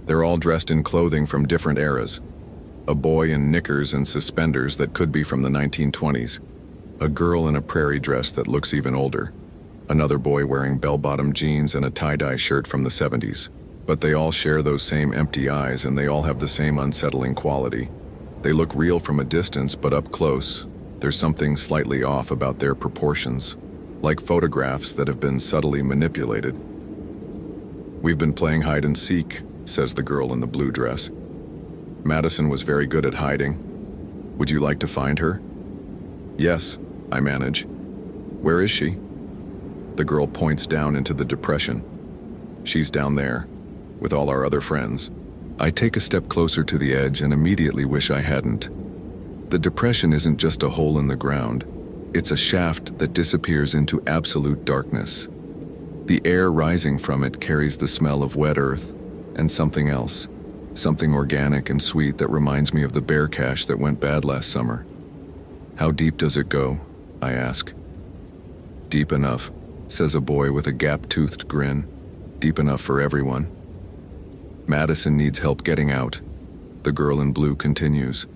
They're all dressed in clothing from different eras. A boy in knickers and suspenders that could be from the 1920s. A girl in a prairie dress that looks even older. Another boy wearing bell-bottom jeans and a tie-dye shirt from the 70s. But they all share those same empty eyes, and they all have the same unsettling quality. They look real from a distance, but up close, there's something slightly off about their proportions, like photographs that have been subtly manipulated. "We've been playing hide and seek," says the girl in the blue dress. "Madison was very good at hiding. Would you like to find her? Yes, I manage. Where is she? The girl points down into the depression. She's down there, with all our other friends. I take a step closer to the edge and immediately wish I hadn't. The depression isn't just a hole in the ground. It's a shaft that disappears into absolute darkness. The air rising from it carries the smell of wet earth and something else, something organic and sweet that reminds me of the bear cache that went bad last summer. How deep does it go? I ask. Deep enough, says a boy with a gap-toothed grin. Deep enough for everyone. Madison needs help getting out. The girl in blue continues.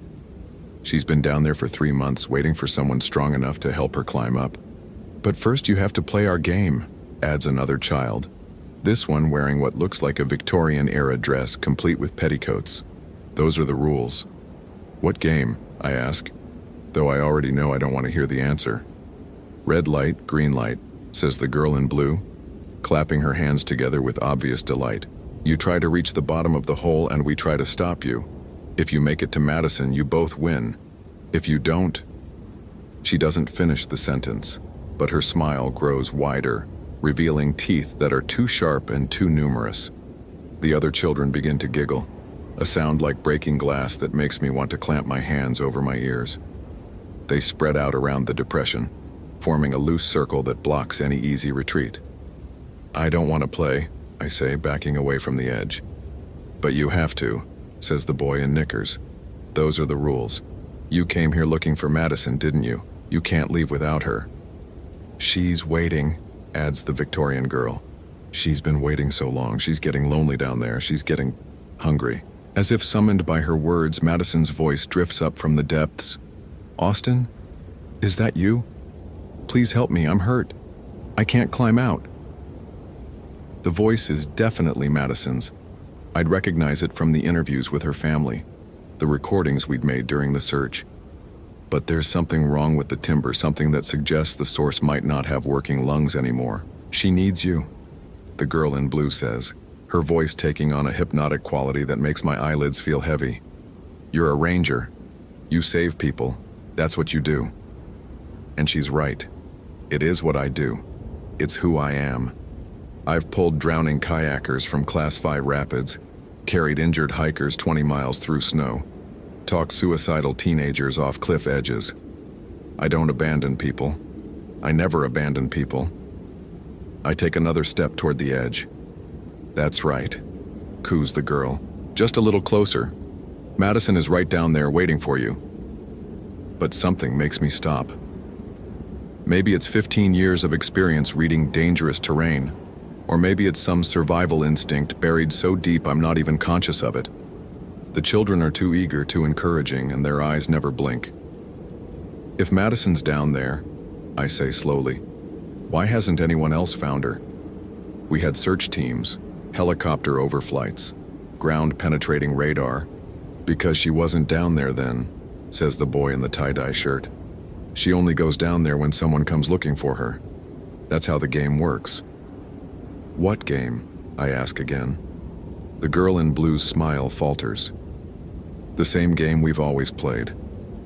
She's been down there for 3 months waiting for someone strong enough to help her climb up. But first you have to play our game, adds another child. This one wearing what looks like a Victorian-era dress complete with petticoats. Those are the rules. What game? I ask, though I already know I don't want to hear the answer. Red light, green light, says the girl in blue, clapping her hands together with obvious delight. You try to reach the bottom of the hole and we try to stop you. If you make it to Madison, you both win. If you don't... She doesn't finish the sentence, but her smile grows wider, revealing teeth that are too sharp and too numerous. The other children begin to giggle, a sound like breaking glass that makes me want to clamp my hands over my ears. They spread out around the depression, forming a loose circle that blocks any easy retreat. I don't want to play, I say, backing away from the edge. But you have to, says the boy in knickers. Those are the rules. You came here looking for Madison, didn't you? You can't leave without her. She's waiting, adds the Victorian girl. She's been waiting so long, she's getting lonely down there, she's getting hungry. As if summoned by her words, Madison's voice drifts up from the depths. Austin? Is that you? Please help me, I'm hurt. I can't climb out. The voice is definitely Madison's. I'd recognize it from the interviews with her family, the recordings we'd made during the search. But there's something wrong with the timbre, something that suggests the source might not have working lungs anymore. She needs you, the girl in blue says, her voice taking on a hypnotic quality that makes my eyelids feel heavy. You're a ranger. You save people. That's what you do. And she's right. It is what I do. It's who I am. I've pulled drowning kayakers from Class 5 rapids, carried injured hikers 20 miles through snow, talked suicidal teenagers off cliff edges. I don't abandon people. I never abandon people. I take another step toward the edge. That's right, coos the girl. Just a little closer. Madison is right down there waiting for you. But something makes me stop. Maybe it's 15 years of experience reading dangerous terrain, or maybe it's some survival instinct buried so deep I'm not even conscious of it. The children are too eager, too encouraging, and their eyes never blink. If Madison's down there, I say slowly, why hasn't anyone else found her? We had search teams, helicopter overflights, ground-penetrating radar. Because she wasn't down there then, says the boy in the tie-dye shirt. She only goes down there when someone comes looking for her. That's how the game works. What game? I ask again. The girl in blue's smile falters. The same game we've always played.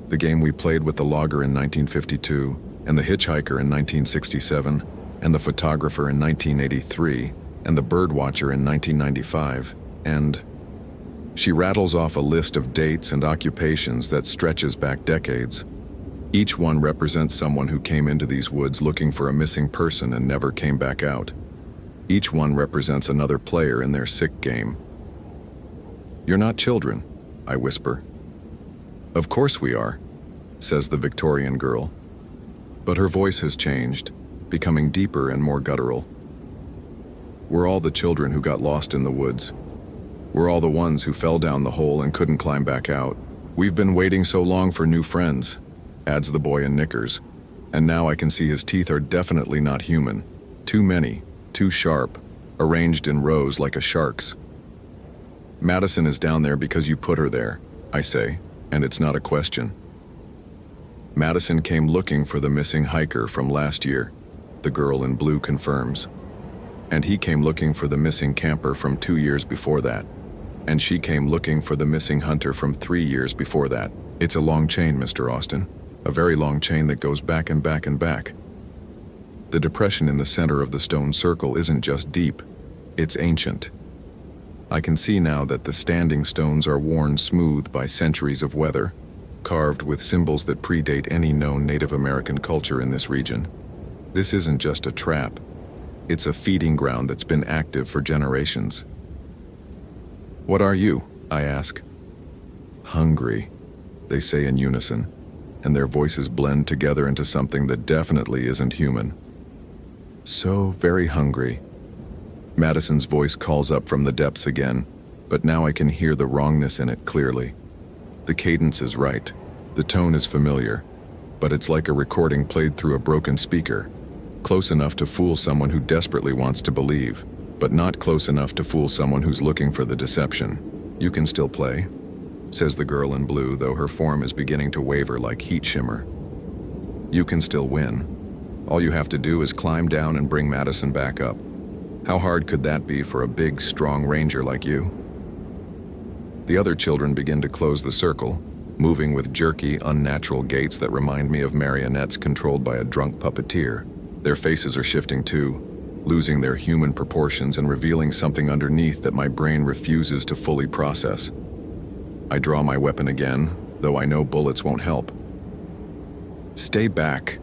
The game we played with the logger in 1952, and the hitchhiker in 1967, and the photographer in 1983, and the birdwatcher in 1995, and... She rattles off a list of dates and occupations that stretches back decades. Each one represents someone who came into these woods looking for a missing person and never came back out. Each one represents another player in their sick game. You're not children, I whisper. Of course we are, says the Victorian girl. But her voice has changed, becoming deeper and more guttural. We're all the children who got lost in the woods. We're all the ones who fell down the hole and couldn't climb back out. We've been waiting so long for new friends, adds the boy in knickers. And now I can see his teeth are definitely not human. Too many, too sharp, arranged in rows like a shark's. Madison is down there because you put her there, I say, and it's not a question. Madison came looking for the missing hiker from last year, the girl in blue confirms. And he came looking for the missing camper from 2 years before that. And she came looking for the missing hunter from 3 years before that. It's a long chain, Mr. Austin. A very long chain that goes back and back and back. The depression in the center of the stone circle isn't just deep, it's ancient. I can see now that the standing stones are worn smooth by centuries of weather, carved with symbols that predate any known Native American culture in this region. This isn't just a trap. It's a feeding ground that's been active for generations. "What are you?" I ask. "Hungry," they say in unison, and their voices blend together into something that definitely isn't human. "So very hungry." Madison's voice calls up from the depths again, but now I can hear the wrongness in it clearly. The cadence is right, the tone is familiar, but it's like a recording played through a broken speaker, close enough to fool someone who desperately wants to believe, but not close enough to fool someone who's looking for the deception. "You can still play," says the girl in blue, though her form is beginning to waver like heat shimmer. "You can still win. All you have to do is climb down and bring Madison back up. How hard could that be for a big, strong ranger like you?" The other children begin to close the circle, moving with jerky, unnatural gaits that remind me of marionettes controlled by a drunk puppeteer. Their faces are shifting too, losing their human proportions and revealing something underneath that my brain refuses to fully process. I draw my weapon again, though I know bullets won't help. "Stay back."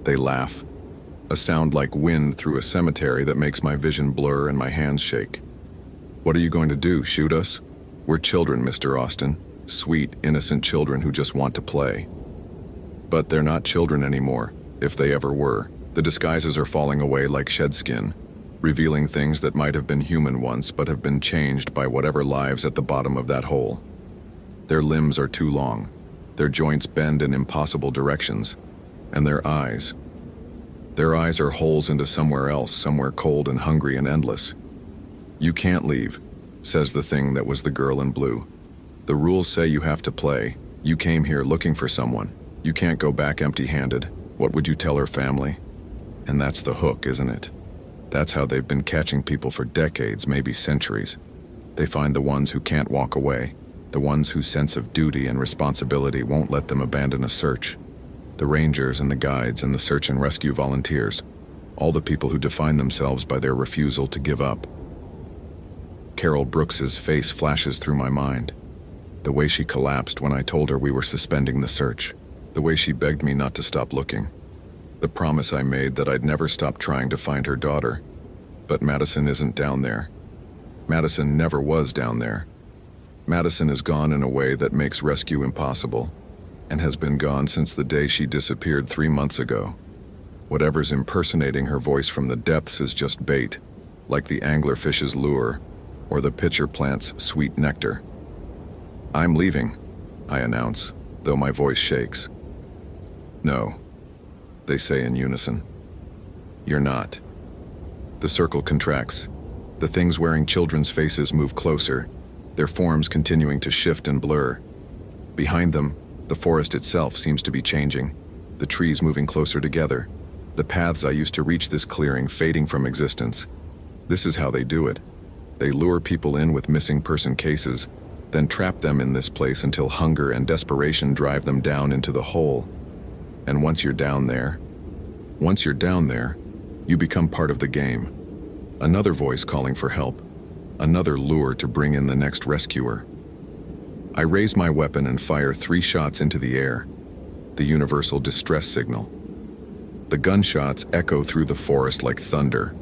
They laugh, a sound like wind through a cemetery that makes my vision blur and my hands shake. "What are you going to do, shoot us? We're children, Mr. Austin. Sweet, innocent children who just want to play." But they're not children anymore, if they ever were. The disguises are falling away like shed skin, revealing things that might have been human once but have been changed by whatever lives at the bottom of that hole. Their limbs are too long, their joints bend in impossible directions, and their eyes are holes into somewhere else, somewhere cold and hungry and endless. "You can't leave," says the thing that was the girl in blue. "The rules say you have to play. You came here looking for someone. You can't go back empty-handed. What would you tell her family?" And that's the hook, isn't it? That's how they've been catching people for decades, maybe centuries. They find the ones who can't walk away, the ones whose sense of duty and responsibility won't let them abandon a search. The rangers and the guides and the search and rescue volunteers, all the people who define themselves by their refusal to give up. Carol Brooks's face flashes through my mind. The way she collapsed when I told her we were suspending the search. The way she begged me not to stop looking. The promise I made that I'd never stop trying to find her daughter. But Madison isn't down there. Madison never was down there. Madison is gone in a way that makes rescue impossible, and has been gone since the day she disappeared 3 months ago. Whatever's impersonating her voice from the depths is just bait, like the anglerfish's lure, or the pitcher plant's sweet nectar. "I'm leaving," I announce, though my voice shakes. "No," they say in unison. "You're not." The circle contracts. The things wearing children's faces move closer, their forms continuing to shift and blur. Behind them, the forest itself seems to be changing, the trees moving closer together, the paths I used to reach this clearing fading from existence. This is how they do it. They lure people in with missing person cases, then trap them in this place until hunger and desperation drive them down into the hole. And once you're down there, you become part of the game. Another voice calling for help, another lure to bring in the next rescuer. I raise my weapon and fire 3 shots into the air, the universal distress signal. The gunshots echo through the forest like thunder,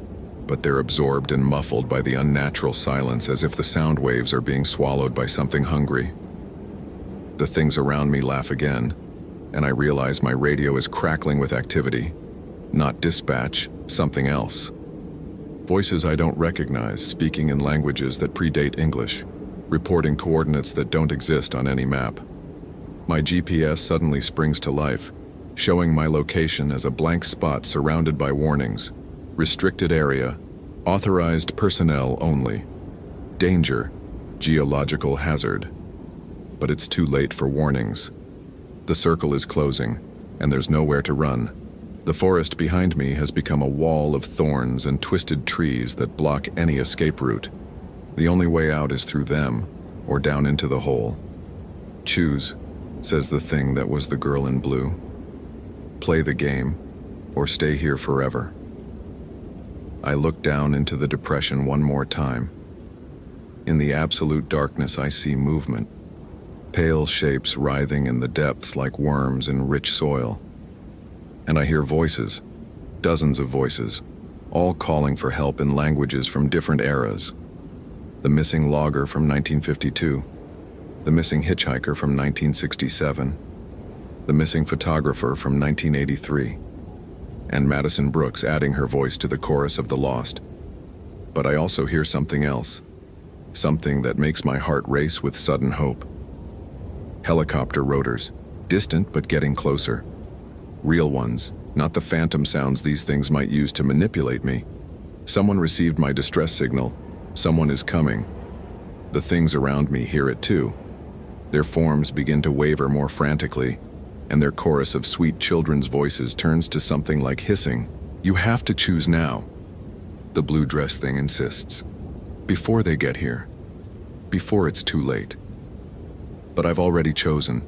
but they're absorbed and muffled by the unnatural silence as if the sound waves are being swallowed by something hungry. The things around me laugh again, and I realize my radio is crackling with activity. Not dispatch, something else. Voices I don't recognize, speaking in languages that predate English, reporting coordinates that don't exist on any map. My GPS suddenly springs to life, showing my location as a blank spot surrounded by warnings. Restricted area, authorized personnel only. Danger, geological hazard. But it's too late for warnings. The circle is closing, and there's nowhere to run. The forest behind me has become a wall of thorns and twisted trees that block any escape route. The only way out is through them, or down into the hole. Choose. says the thing that was the girl in blue. Play the game, or stay here forever. I look down into the depression one more time. In the absolute darkness, I see movement. Pale shapes writhing in the depths like worms in rich soil. And I hear voices, dozens of voices, all calling for help in languages from different eras. The missing logger from 1952, the missing hitchhiker from 1967, the missing photographer from 1983, and Madison Brooks adding her voice to the chorus of the lost. But I also hear something else, something that makes my heart race with sudden hope. Helicopter rotors, distant but getting closer. Real ones, not the phantom sounds these things might use to manipulate me. Someone received my distress signal. Someone is coming. The things around me hear it too. Their forms begin to waver more frantically, and their chorus of sweet children's voices turns to something like hissing. You have to choose now, the blue dress thing insists. Before they get here. Before it's too late. But I've already chosen.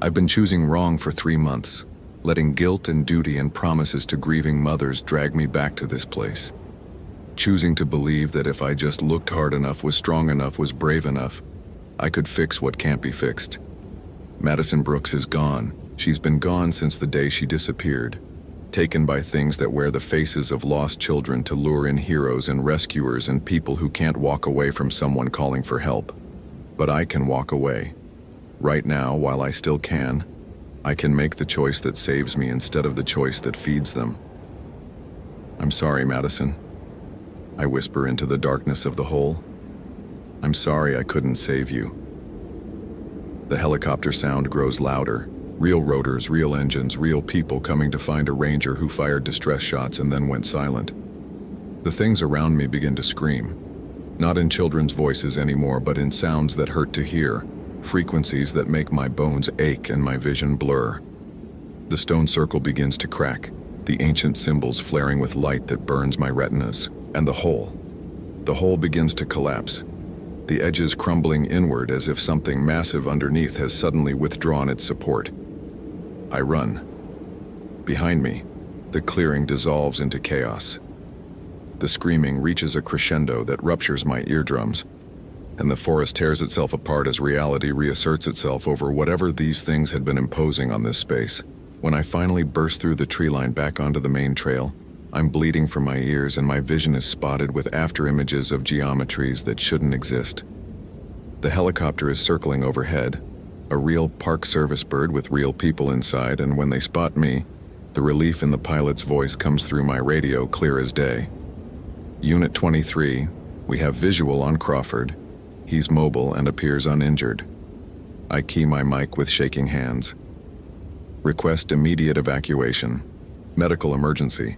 I've been choosing wrong for 3 months, letting guilt and duty and promises to grieving mothers drag me back to this place. Choosing to believe that if I just looked hard enough, was strong enough, was brave enough, I could fix what can't be fixed. Madison Brooks is gone. She's been gone since the day she disappeared, taken by things that wear the faces of lost children to lure in heroes and rescuers and people who can't walk away from someone calling for help. But I can walk away. Right now, while I still can, I can make the choice that saves me instead of the choice that feeds them. I'm sorry, Madison. I whisper into the darkness of the hole. I'm sorry I couldn't save you. The helicopter sound grows louder. Real rotors, real engines, real people coming to find a ranger who fired distress shots and then went silent. The things around me begin to scream. Not in children's voices anymore, but in sounds that hurt to hear, frequencies that make my bones ache and my vision blur. The stone circle begins to crack, the ancient symbols flaring with light that burns my retinas, and the hole begins to collapse, the edges crumbling inward as if something massive underneath has suddenly withdrawn its support. I run. Behind me, the clearing dissolves into chaos. The screaming reaches a crescendo that ruptures my eardrums, and the forest tears itself apart as reality reasserts itself over whatever these things had been imposing on this space. When I finally burst through the tree line back onto the main trail, I'm bleeding from my ears and my vision is spotted with after-images of geometries that shouldn't exist. The helicopter is circling overhead, a real Park Service bird with real people inside, and when they spot me, the relief in the pilot's voice comes through my radio clear as day. Unit 23, we have visual on Crawford. He's mobile and appears uninjured. I key my mic with shaking hands. Request immediate evacuation. Medical emergency.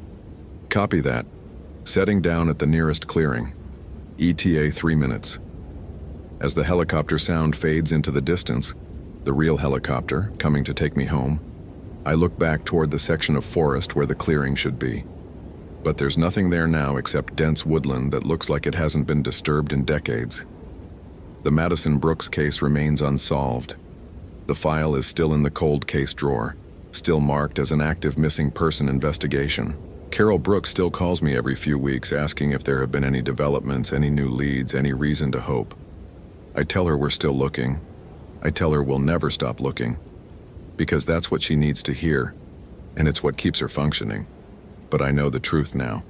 Copy that. Setting down at the nearest clearing. ETA 3 minutes. As the helicopter sound fades into the distance, the real helicopter coming to take me home, I look back toward the section of forest where the clearing should be. But there's nothing there now except dense woodland that looks like it hasn't been disturbed in decades. The Madison Brooks case remains unsolved. The file is still in the cold case drawer, still marked as an active missing person investigation. Carol Brooks still calls me every few weeks asking if there have been any developments, any new leads, any reason to hope. I tell her we're still looking. I tell her we'll never stop looking. Because that's what she needs to hear, and it's what keeps her functioning. But I know the truth now.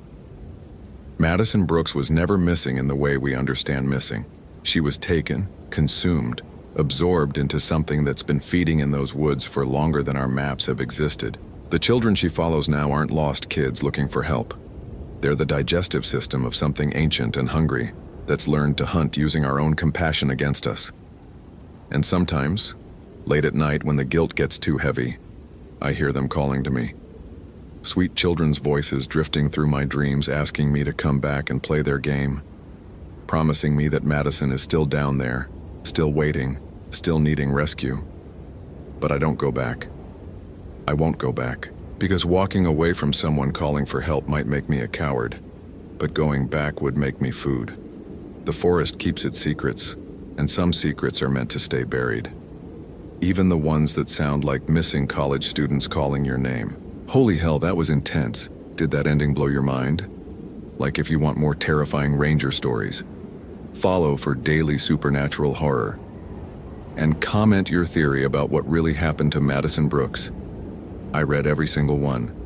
Madison Brooks was never missing in the way we understand missing. She was taken, consumed, absorbed into something that's been feeding in those woods for longer than our maps have existed. The children she follows now aren't lost kids looking for help. They're the digestive system of something ancient and hungry that's learned to hunt using our own compassion against us. And sometimes, late at night when the guilt gets too heavy, I hear them calling to me. Sweet children's voices drifting through my dreams asking me to come back and play their game, promising me that Madison is still down there, still waiting, still needing rescue. But I don't go back. I won't go back, because walking away from someone calling for help might make me a coward, but going back would make me food. The forest keeps its secrets, and some secrets are meant to stay buried. even the ones that sound like missing college students calling your name. Holy hell, that was intense. Did that ending blow your mind? Like if you want more terrifying Ranger stories, follow for daily supernatural horror. And comment your theory about what really happened to Madison Brooks. I read every single one.